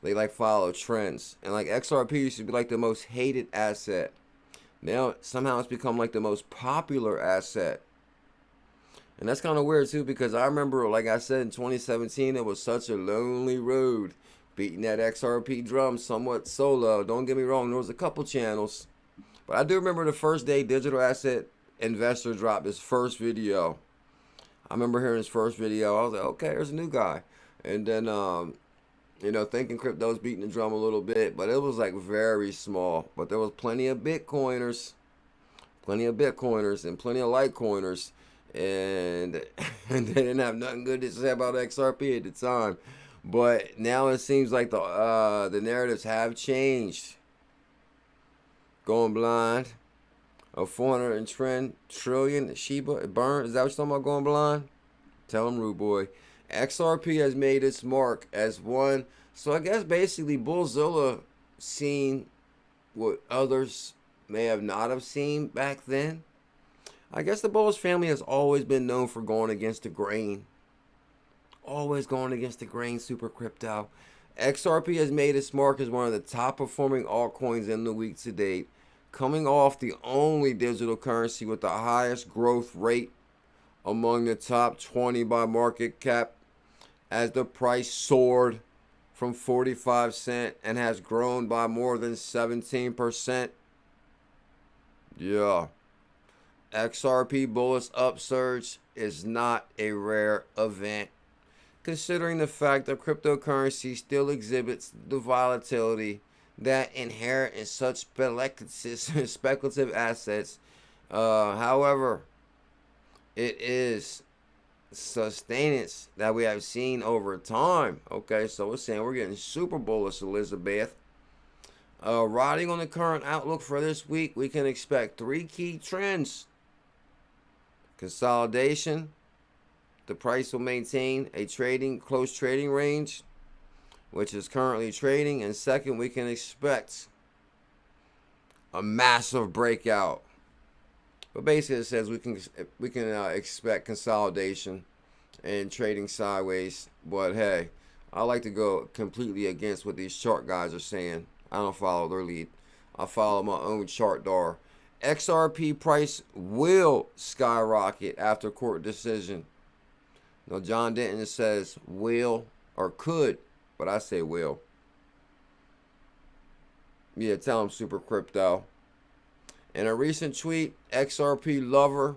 Speaker 2: they like follow trends, and like XRP used to be like the most hated asset. Now somehow it's become like the most popular asset, and that's kind of weird too, because I remember, like I said, in 2017 it was such a lonely road beating that XRP drum somewhat solo. Don't get me wrong, there was a couple channels, but I do remember the first day Digital Asset Investor dropped his first video. I remember hearing his first video. I was like, okay, there's a new guy, and then thinking crypto's beating the drum a little bit, but it was like very small. But there was plenty of Bitcoiners and plenty of Litecoiners, and they didn't have nothing good to say about XRP at the time. But now it seems like the narratives have changed. Going blind. A 410 trillion Shiba burn. Is that what you're talking about, going blind? Tell him, rude boy. XRP has made its mark as one. So I guess basically Bullzilla seen what others may have not have seen back then. I guess the Bullish family has always been known for going against the grain. Always going against the grain, super crypto. XRP has made its mark as one of the top performing altcoins in the week to date, coming off the only digital currency with the highest growth rate among the top 20 by market cap, as the price soared from 45 cents and has grown by more than 17%. Yeah. XRP bullish upsurge is not a rare event, considering the fact that cryptocurrency still exhibits the volatility that inherent in such speculative assets. However, it is sustenance that we have seen over time. Okay, so we're saying we're getting super bullish, Elizabeth. Riding on the current outlook for this week, we can expect 3 key trends. Consolidation. The price will maintain a close trading range, which is currently trading. And second, we can expect a massive breakout. But basically it says we can expect consolidation and trading sideways. But hey, I like to go completely against what these chart guys are saying. I don't follow their lead. I follow my own chart dar. XRP price will skyrocket after court decision. Now, John Denton says will or could, but I say will. Yeah, tell him, super crypto. In a recent tweet, XRP lover,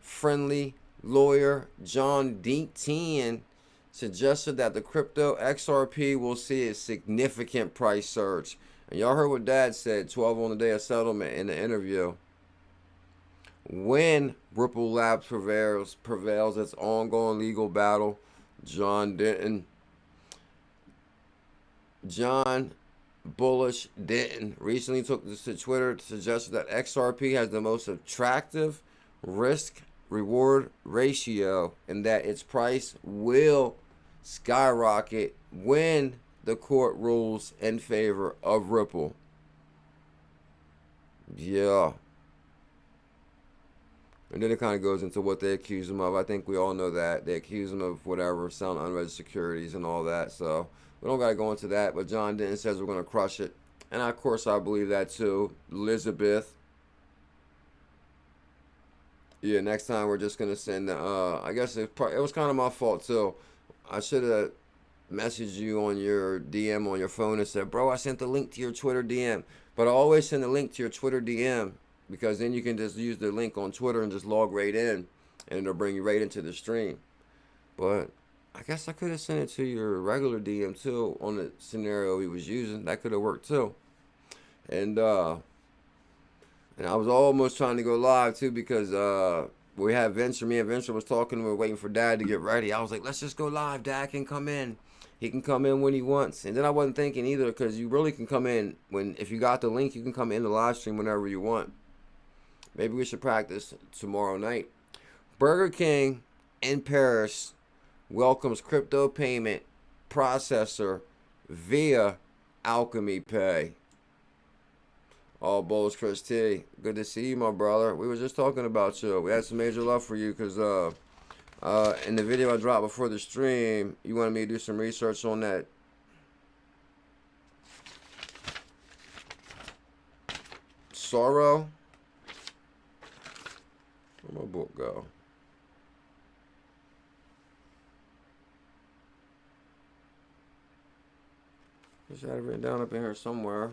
Speaker 2: friendly lawyer John Denton suggested that the crypto XRP will see a significant price surge. And y'all heard what Dad said, 12 on the day of settlement in the interview. When Ripple Labs prevails its ongoing legal battle, John Bullish Denton recently took this to Twitter to suggest that XRP has the most attractive risk-reward ratio and that its price will skyrocket when the court rules in favor of Ripple. Yeah. And then it kind of goes into what they accuse him of. I think we all know that. They accuse him of whatever, selling unregistered securities and all that. So we don't got to go into that. But John Denton says we're going to crush it. And of course I believe that too. Elizabeth. Yeah, next time we're just going to send, I guess it was kind of my fault too. I should have messaged you on your DM on your phone and said, bro, I sent the link to your Twitter DM. But I always send the link to your Twitter DM, because then you can just use the link on Twitter and just log right in, and it'll bring you right into the stream. But I guess I could have sent it to your regular DM too on the scenario he was using. That could have worked too. And I was almost trying to go live too, because we had Venture. Me and Venture was talking. We were waiting for Dad to get ready. I was like, let's just go live. Dad can come in. He can come in when he wants. And then I wasn't thinking either, because you really can come in if you got the link, you can come in the live stream whenever you want. Maybe we should practice tomorrow night. Burger King in Paris welcomes crypto payment processor via Alchemy Pay. Oh, Bulls Chris T. Good to see you, my brother. We were just talking about you. We had some major love for you because in the video I dropped before the stream, you wanted me to do some research on that sorrow. Where'd my book go? Just had it written down up in here somewhere.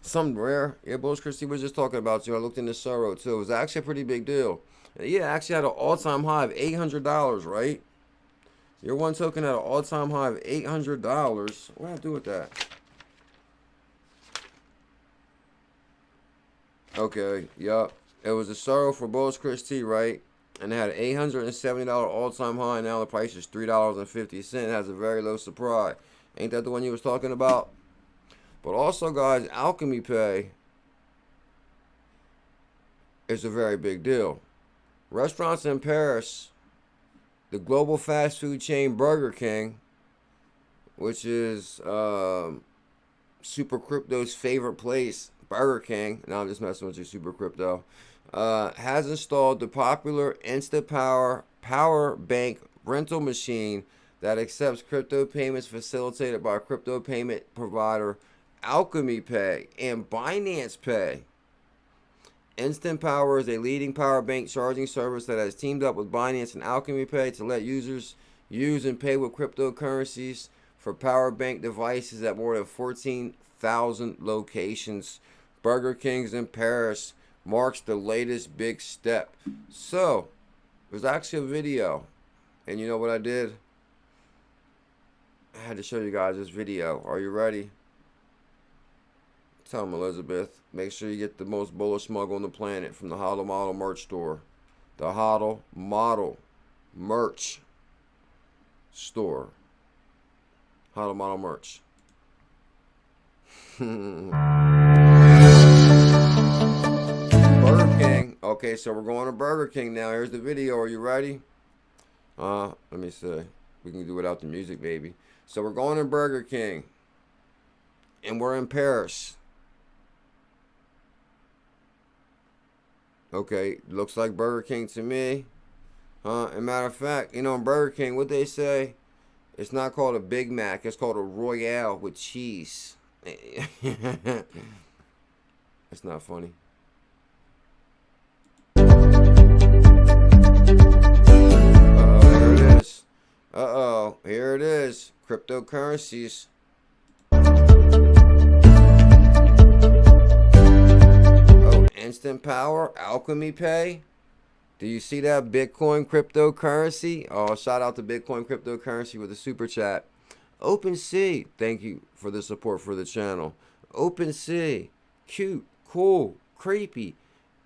Speaker 2: Somewhere. Yeah, Bulls Christie was just talking about you. I looked into sorrow too. It was actually a pretty big deal. Yeah, actually had an all-time high of $800, right? Your one token had an all-time high of $800. What do I do with that? Okay, yup. It was a sorrow for Bulls Christie, right? and it had an $870 all-time high. Now the price is $3.50. It has a very low supply. Ain't that the one you was talking about? But also, guys, 𝕊𝕐𝕝 is a very big deal. Restaurants in Paris, the global fast food chain Burger King, which is Super Crypto's favorite place, Burger King. Now I'm just messing with you, Super Crypto. Has installed the popular InstaPower power bank rental machine that accepts crypto payments facilitated by crypto payment provider 𝕊𝕐𝕝 and Binance Pay. Instant Power is a leading power bank charging service that has teamed up with Binance and 𝕊𝕐𝕝 to let users use and pay with cryptocurrencies for power bank devices at more than 14,000 locations. Burger King's in Paris marks the latest big step. So, there's actually a video. And you know what I did? I had to show you guys this video. Are you ready? Tell them, Elizabeth. Make sure you get the most bullish mug on the planet from the HODL Model merch store. The HODL Model merch store. HODL Model merch. Burger King. Okay, so we're going to Burger King now. Here's the video. Are you ready? Let me see. We can do it without the music, baby. So we're going to Burger King. And we're in Paris. Okay, looks like Burger King to me. As a matter of fact, you know, in Burger King, what they say, it's not called a Big Mac. It's called a Royale with cheese. It's not funny. Here it is. Here it is. Cryptocurrencies. Instant Power, 𝕊𝕐𝕝. Do you see that Bitcoin cryptocurrency? Oh, shout out to Bitcoin cryptocurrency with a super chat. OpenSea, thank you for the support for the channel. OpenSea, cute, cool, creepy,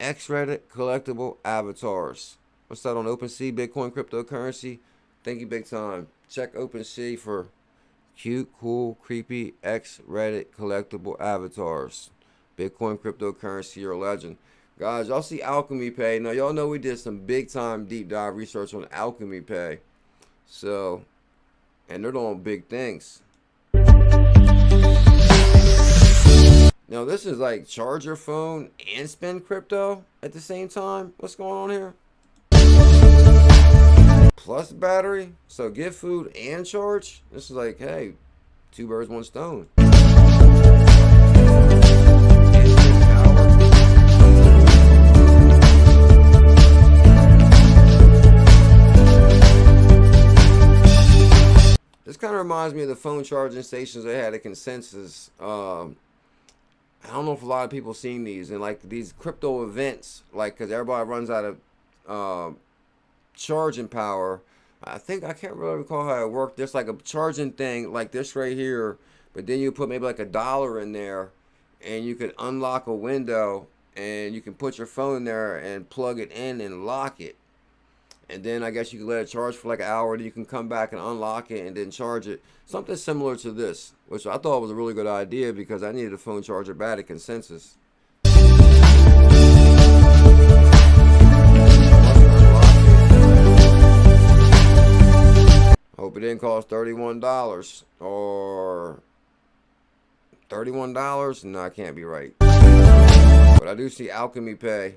Speaker 2: Reddit collectible avatars. What's that on OpenSea, Bitcoin cryptocurrency? Thank you big time. Check OpenSea for cute, cool, creepy, Reddit collectible avatars. Bitcoin cryptocurrency, you're a legend. Guys, y'all see 𝕊𝕐𝕝. Now, y'all know we did some big time deep dive research on 𝕊𝕐𝕝. So, and they're doing big things. Now, this is like charge your phone and spend crypto at the same time. What's going on here? Plus battery. So, get food and charge. This is like, hey, 2 birds, 1 stone. This kind of reminds me of the phone charging stations they had at Consensus. I don't know if a lot of people seen these, and like these crypto events, like because everybody runs out of charging power. I can't really recall how it worked. There's like a charging thing like this right here, but then you put maybe like $1 in there, and you can unlock a window, and you can put your phone in there and plug it in and lock it. And then I guess you can let it charge for like an hour, and you can come back and unlock it and then charge it. Something similar to this, which I thought was a really good idea because I needed a phone charger bad at Consensus. Hope it didn't cost $31 or $31. No, I can't be right. But I do see 𝕊𝕐𝕝.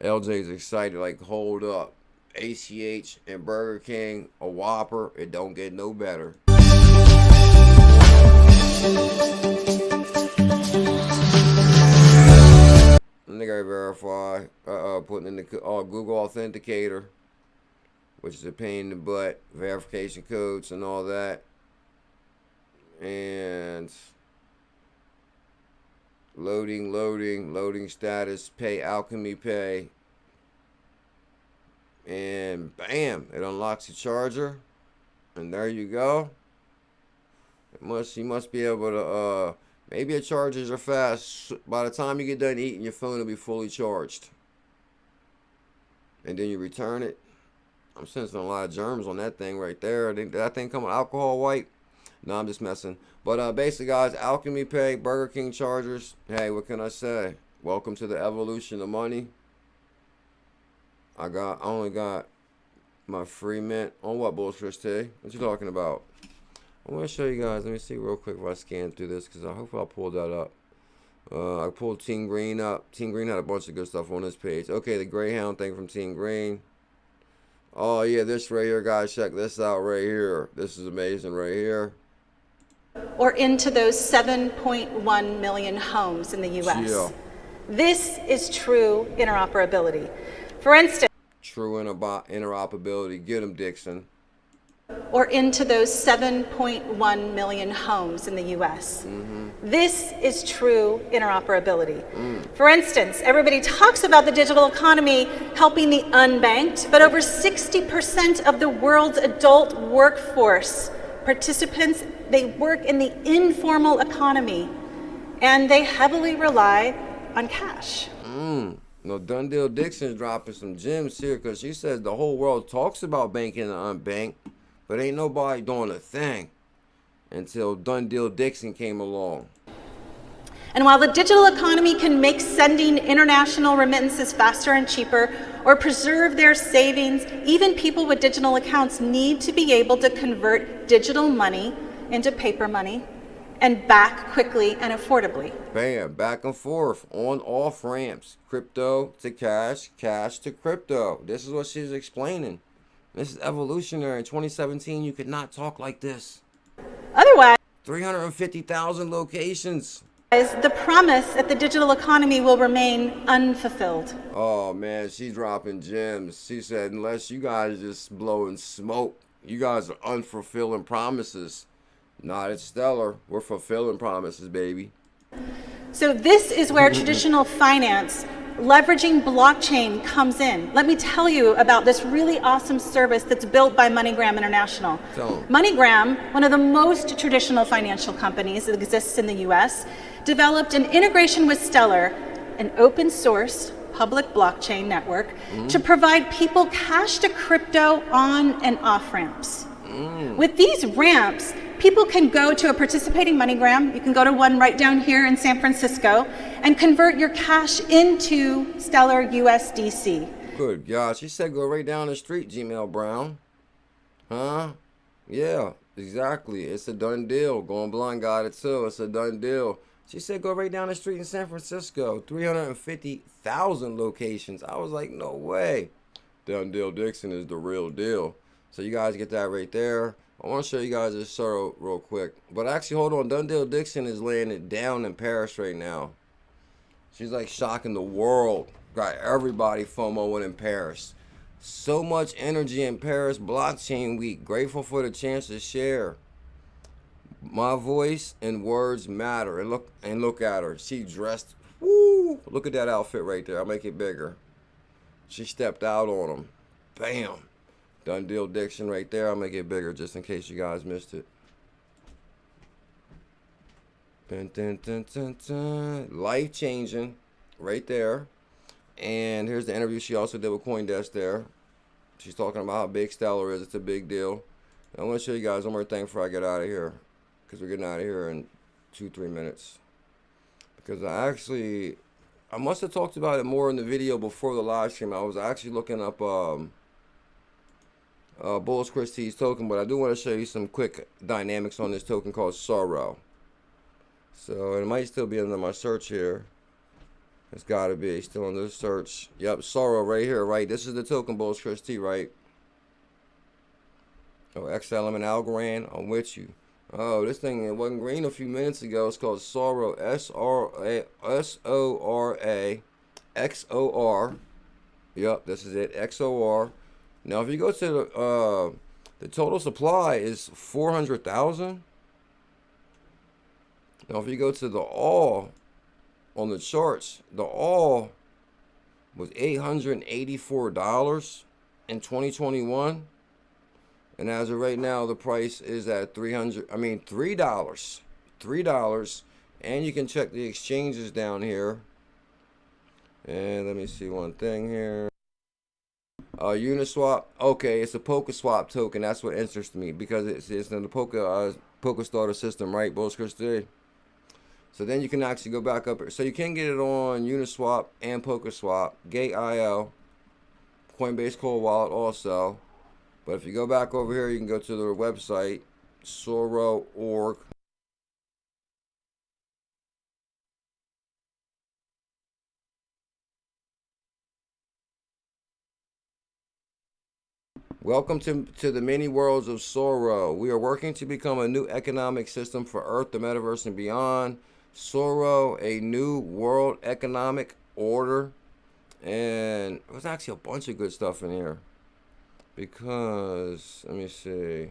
Speaker 2: LJ is excited, like, hold up. ACH and Burger King, a Whopper, it don't get no better. And they gotta verify, putting in the Google Authenticator, which is a pain in the butt, verification codes and all that. And loading status, pay 𝕊𝕐𝕝, and bam, it unlocks the charger, and there you go. You must be able to Maybe your chargers are fast. By the time you get done eating, your phone will be fully charged. And then you return it. I'm sensing a lot of germs on that thing right there. Did that thing come with alcohol wipe? No, I'm just messing. But basically, guys, Alchemy Pay, Burger King chargers. Hey, what can I say? Welcome to the evolution of money. I only got my free mint on what, Bullshit T? What you talking about? I want to show you guys. Let me see real quick if I scan through this, because I hope I pulled that up. I pulled Team Green up. Team Green had a bunch of good stuff on this page. Okay, the Greyhound thing from Team Green. Oh, yeah, this right here, guys. Check this out right here. This is amazing right here.
Speaker 10: Or into those 7.1 million homes in the U.S.
Speaker 2: Yeah.
Speaker 10: This is true interoperability. For instance,
Speaker 2: true interoperability. Get them, Dixon.
Speaker 10: Or into those 7.1 million homes in the U.S. This is true interoperability. For instance, everybody talks about the digital economy helping the unbanked, but over 60% of the world's adult workforce participants, they work in the informal economy, and they heavily rely on cash.
Speaker 2: No, Dundee Dixon's dropping some gems here, because she says the whole world talks about banking and unbanked, but ain't nobody doing a thing until Dundee Dixon came along.
Speaker 10: And while the digital economy can make sending international remittances faster and cheaper or preserve their savings, even people with digital accounts need to be able to convert digital money into paper money and back quickly and affordably.
Speaker 2: Bam, back and forth, on off ramps, crypto to cash, cash to crypto. This is what she's explaining. This is evolutionary. In 2017, you could not talk like this.
Speaker 10: Otherwise,
Speaker 2: 350,000 locations.
Speaker 10: The promise that the digital economy will remain unfulfilled.
Speaker 2: Oh man, she's dropping gems. She said, unless you guys just blowing smoke, you guys are unfulfilling promises. Not at Stellar. We're fulfilling promises, baby.
Speaker 10: So this is where traditional finance, leveraging blockchain, comes in. Let me tell you about this really awesome service that's built by MoneyGram International. MoneyGram, one of the most traditional financial companies that exists in the US, developed an integration with Stellar, an open source public blockchain network, to provide people cash to crypto on and off ramps. With these ramps, people can go to a participating MoneyGram. You can go to one right down here in San Francisco and convert your cash into Stellar USDC.
Speaker 2: Good gosh, she said go right down the street, Gmail Brown. Huh? Yeah, exactly. It's a done deal. Going blind got it too. It's a done deal. She said go right down the street in San Francisco. 350,000 locations. I was like, no way. Dundee Dixon is the real deal. So you guys get that right there. I want to show you guys this sorrow real quick. But actually, hold on. Dundee Dixon is laying it down in Paris right now. She's like shocking the world. Got everybody FOMOing in Paris. So much energy in Paris Blockchain Week. Grateful for the chance to share. My voice and words matter. And look at her. She dressed. Woo! Look at that outfit right there. I'll make it bigger. She stepped out on him. Bam. Dundee Dixon right there. I'll make it bigger just in case you guys missed it. Dun, dun, dun, dun, dun. Life changing right there. And here's the interview she also did with CoinDesk there. She's talking about how big Stellar is. It's a big deal. And I want to show you guys one more thing before I get out of here, because we're getting out of here in 2-3 minutes. Because I must have talked about it more in the video before the live stream. I was actually looking up Bulls Christie's token, but I do want to show you some quick dynamics on this token called Sorrow. So it might still be under my search here. It's got to be still under the search. Yep, Sorrow right here, right? This is the token, Bulls Christie, right? Oh, XLM and 𝕤𝕚𝕚, I'm with you. Oh, this thing, it wasn't green a few minutes ago. It's called Sorrow, S-O-R-A-X-O-R. Yep, this is it, X-O-R. Now, if you go to the total supply is 400,000. Now, if you go to the all on the charts, the all was $884 in 2021, and as of right now, the price is at $3. $3.86. And you can check the exchanges down here. And let me see one thing here. Uniswap. Okay, it's a PokerSwap token. That's what interests me because it's in the Poker Starter system, right, BuLLZiLLa123? So then you can actually go back up. So you can get it on Uniswap and PokerSwap, Gate.io, Coinbase Cold Wallet also. But if you go back over here, you can go to their website, Soro.org. Welcome to the many worlds of Soro. We are working to become a new economic system for Earth, the metaverse, and beyond. Soro, a new world economic order. And there's actually a bunch of good stuff in here. Because, let me see.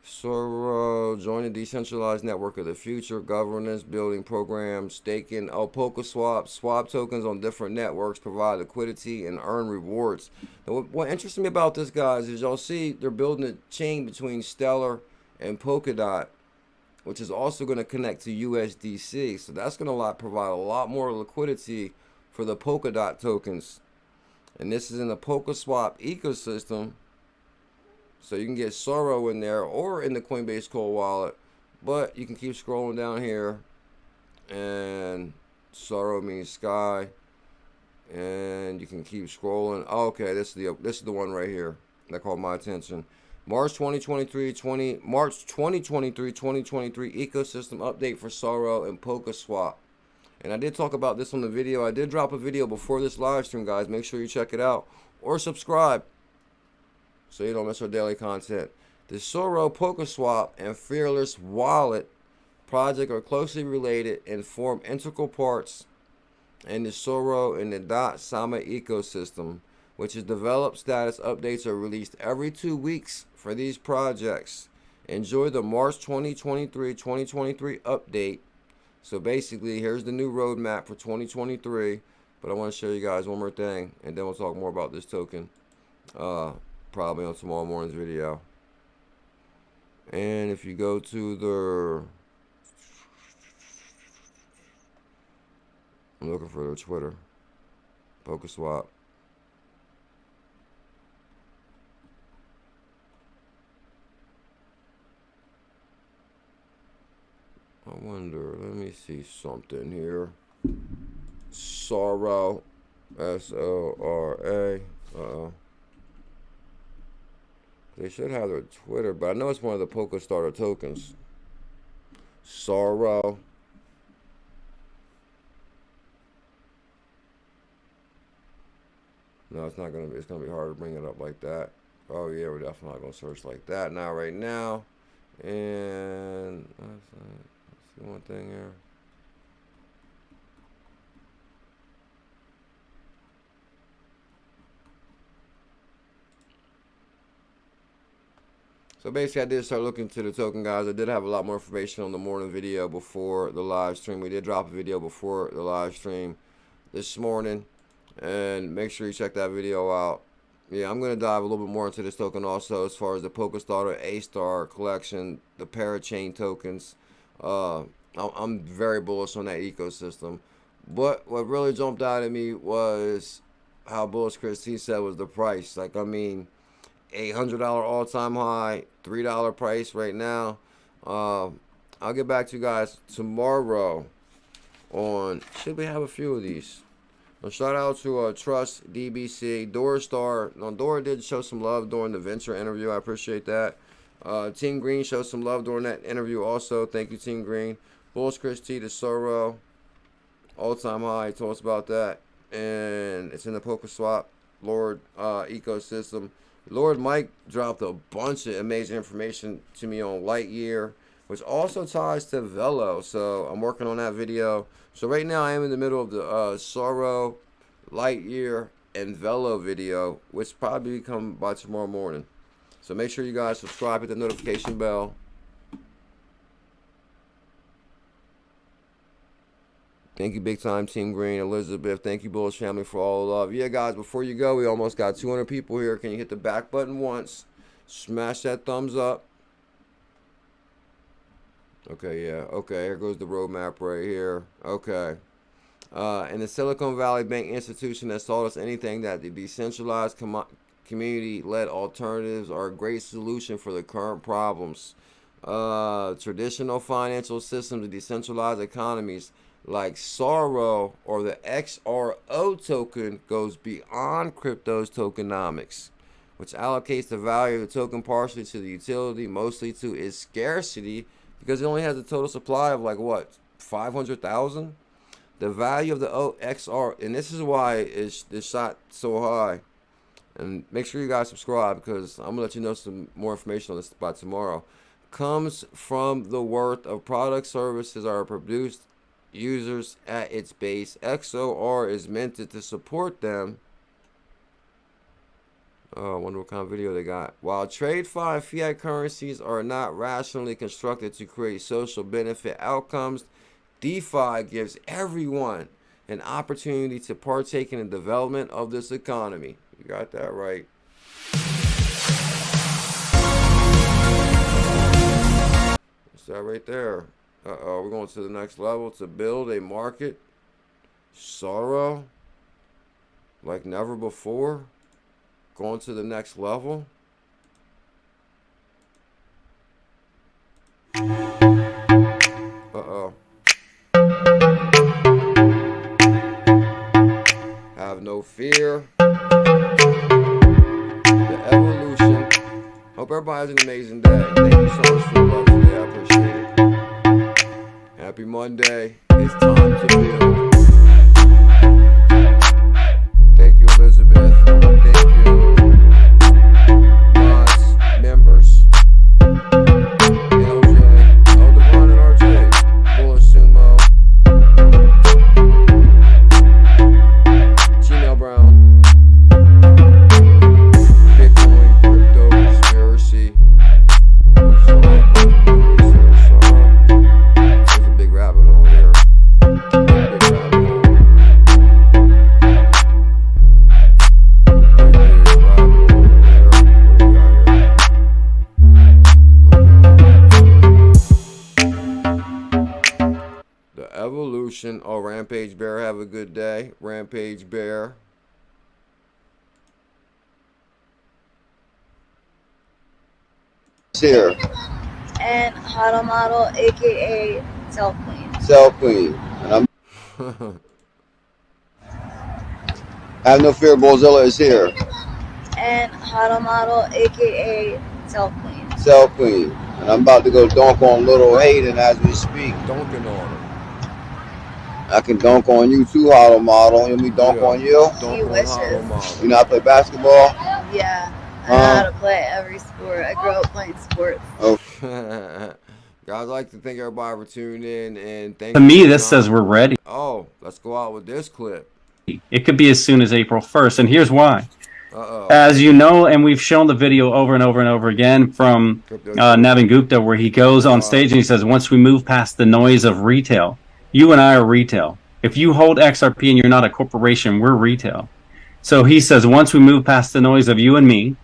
Speaker 2: Soro, join the decentralized network of the future, governance, building programs, staking, PokerSwap, swap tokens on different networks, provide liquidity, and earn rewards. Now, what interests me about this, guys, is y'all see they're building a chain between Stellar and Polkadot, which is also going to connect to USDC. So that's going to provide a lot more liquidity for the Polkadot tokens. And this is in the PokerSwap ecosystem. So you can get Soro in there or in the Coinbase Cold Wallet. But you can keep scrolling down here. And Soro means sky. And you can keep scrolling. Oh, okay, this is the one right here that caught my attention. March 2023 ecosystem update for Soro and PokerSwap. And I did talk about this on the video. I did drop a video before this live stream, guys. Make sure you check it out or subscribe so you don't miss our daily content. The Soro, PokerSwap, and Fearless Wallet project are closely related and form integral parts in the Soro and the Ⅎ𝕗 ecosystem, which is developed status updates are released every 2 weeks for these projects. Enjoy the March 2023 update. So basically, here's the new roadmap for 2023. But I want to show you guys one more thing, and then we'll talk more about this token. Probably on tomorrow morning's video. And if you go to their, I'm looking for their Twitter, PokerSwap. I wonder, let me see something here. Soro, S-O-R-A. They should have their Twitter, but I know it's one of the Poker Starter tokens. Soro. No, it's not gonna be. It's gonna be hard to bring it up like that. Oh yeah, we're definitely not gonna search like that now. Right now, and let's see one thing here. So basically, I did start looking to the token, guys. I did have a lot more information on the morning video before the live stream. We did drop a video before the live stream this morning. And make sure you check that video out. Yeah, I'm going to dive a little bit more into this token also as far as the Poker Starter A-Star collection, the Parachain tokens. I'm very bullish on that ecosystem. But what really jumped out at me was how bullish Christine said was the price. Like, I mean, $800 all-time high, $3 price right now. I'll get back to you guys tomorrow on, should we have a few of these? Well, shout out to Trust, DBC, Dora Star. Now, Dora did show some love during the venture interview. I appreciate that. Team Green showed some love during that interview also. Thank you, Team Green. Bulls Chris T to Soro. All-time high. Told us about that. And it's in the PokerSwap Lord ecosystem. Lord Mike dropped a bunch of amazing information to me on Lightyear, which also ties to Velo. So I'm working on that video. So right now I am in the middle of the Soro, Lightyear, and Velo video, which probably come by tomorrow morning. So make sure you guys subscribe, hit the notification bell. Thank you, big time, Team Green, Elizabeth. Thank you, Bullish family, for all the love. Yeah, guys, before you go, we almost got 200 people here. Can you hit the back button once? Smash that thumbs up. Okay, yeah. Okay, here goes the roadmap right here. Okay. And the Silicon Valley Bank institution has taught us anything that the decentralized community-led alternatives are a great solution for the current problems. Traditional financial systems and decentralized economies like Sorrow or the XRO token goes beyond crypto's tokenomics, which allocates the value of the token partially to the utility, mostly to its scarcity, because it only has a total supply of like what, 500,000? The value of the XR, and this is why it's shot so high. And make sure you guys subscribe, because I'm gonna let you know some more information on this by tomorrow. Comes from the worth of product services are produced users at its base. XOR is meant to support them. Oh, I wonder what kind of video they got. While TradeFi and fiat currencies are not rationally constructed to create social benefit outcomes, DeFi gives everyone an opportunity to partake in the development of this economy. You got that right. That's that right there. We're going to the next level to build a market. Sorrow like never before. Going to the next level. Have no fear. The evolution. Hope everybody has an amazing day. Thank you so much for the love today. I appreciate it. Happy Monday. It's time to build. Thank you, Elizabeth. Thank you, mods, members. DEVON NRG. Bullish Sumo. Gmail Brown. Bitcoin, crypto, conspiracy. There's a big rabbit hole here. Evolution. Oh, Rampage Bear, have a good day. Rampage Bear.
Speaker 11: Here.
Speaker 12: And Hodl Model, aka Cell Queen.
Speaker 11: Cell Queen. And I'm Have no fear, BuLLZiLLa is here.
Speaker 12: And Hodl Model, aka Cell Queen.
Speaker 11: Cell Queen. And I'm about to go dunk on little Hayden as we speak.
Speaker 2: Dunking on her.
Speaker 11: I can dunk on you too, Hodl Model. You want me to dunk on you?
Speaker 12: He wishes.
Speaker 11: You know how to play basketball?
Speaker 12: Yeah. I know how to play every sport. I grew up playing sports.
Speaker 11: Oh.
Speaker 2: Guys, I'd like to thank everybody for tuning in, and thank
Speaker 5: To
Speaker 2: you.
Speaker 5: me, this says we're ready.
Speaker 2: Oh, let's go out with this clip.
Speaker 5: It could be as soon as April 1st, and here's why. As you know, and we've shown the video over and over and over again from 𝕊𝕚𝕚𝕚, where he goes on stage and he says, once we move past the noise of retail, you and I are retail. If you hold XRP and you're not a corporation, we're retail. So he says, once we move past the noise of you and me,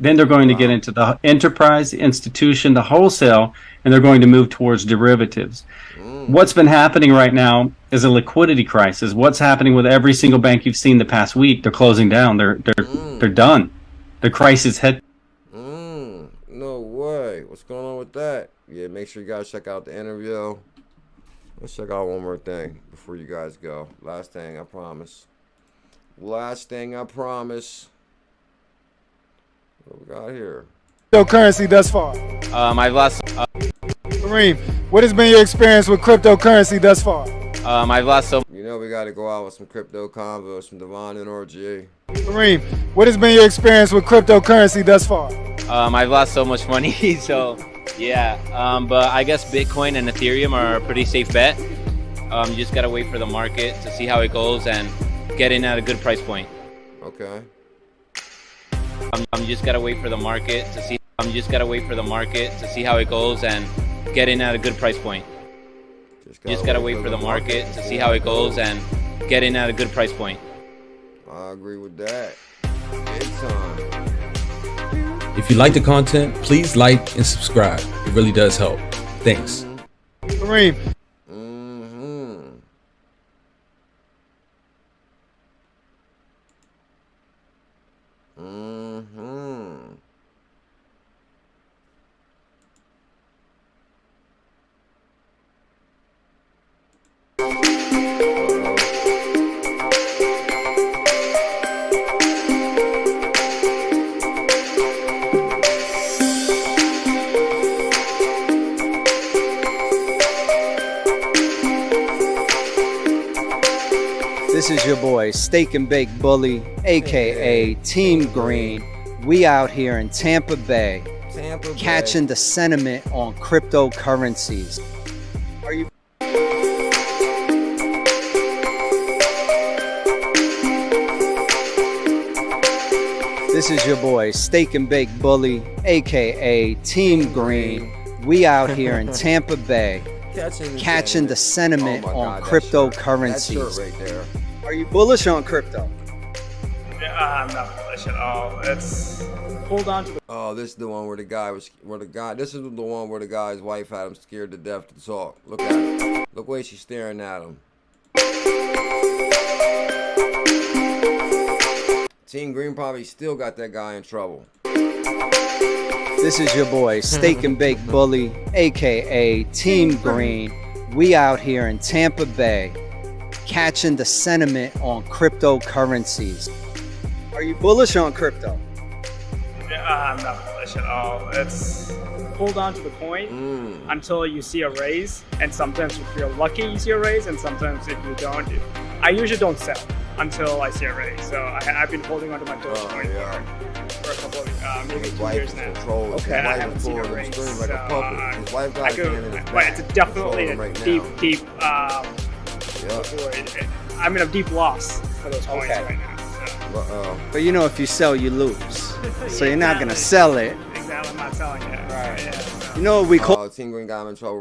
Speaker 5: then they're going to get into the enterprise, the institution, the wholesale, and they're going to move towards derivatives. What's been happening right now is a liquidity crisis. What's happening with every single bank you've seen the past week? They're closing down. They're done. The crisis hit.
Speaker 2: No way. What's going on with that? Yeah, make sure you guys check out the interview. Let's check out one more thing before you guys go. Last thing, I promise. Last thing, I promise. What we got here?
Speaker 13: Cryptocurrency thus far.
Speaker 14: I've lost.
Speaker 13: Kareem, what has been your experience with cryptocurrency thus far?
Speaker 14: I've lost so.
Speaker 2: You know we got to go out with some crypto convos from DEVON NRG.
Speaker 13: Kareem, what has been your experience with cryptocurrency thus far?
Speaker 14: I've lost so much money, so yeah. But I guess Bitcoin and Ethereum are a pretty safe bet. You just gotta wait for the market to see how it goes and get in at a good price point.
Speaker 2: Okay.
Speaker 14: You just gotta wait for the market to see. You just gotta wait for the market to see how it goes and get in at a good price point. You just gotta wait for the market to see how it goes and get in at a good price point.
Speaker 2: I agree with that. Big time.
Speaker 15: If you like the content, please like and subscribe. It really does help. Thanks.
Speaker 13: Kareem.
Speaker 15: This is your boy, Steak and Bake Bully, aka Team Green. We out here in Tampa Bay, catching the sentiment on cryptocurrencies. Are you? This is your boy, Steak and Bake Bully, aka Team Green. We out here in Tampa Bay, catching the sentiment on cryptocurrencies.
Speaker 2: Right there.
Speaker 15: Are you bullish on crypto?
Speaker 16: I'm not bullish at all. Let's hold on to the.
Speaker 2: Oh, this is the one where the guy was, this is the one where the guy's wife had him scared to death to talk. Look at him. Look the way she's staring at him. Team Green probably still got that guy in trouble.
Speaker 15: This is your boy, Steak and Bake Bully, aka Team Green. We out here in Tampa Bay, catching the sentiment on cryptocurrencies. Are you bullish on crypto?
Speaker 16: I'm not bullish at all. Let's hold on to the coin until you see a raise. And sometimes if you're lucky, you see a raise, and sometimes if you don't, I usually don't sell until I see a raise. So I've been holding on to my Dogecoin for a couple of maybe 2 years now. Okay, I haven't seen a raise. So, but it's definitely a deep. I'm in a deep loss for those coins right now. So.
Speaker 15: But you know, if you sell, you lose. So you're not gonna sell it.
Speaker 16: Exactly, I'm not selling it. Right. Yeah, so.
Speaker 15: You know what we call?
Speaker 2: Team Green got him in trouble.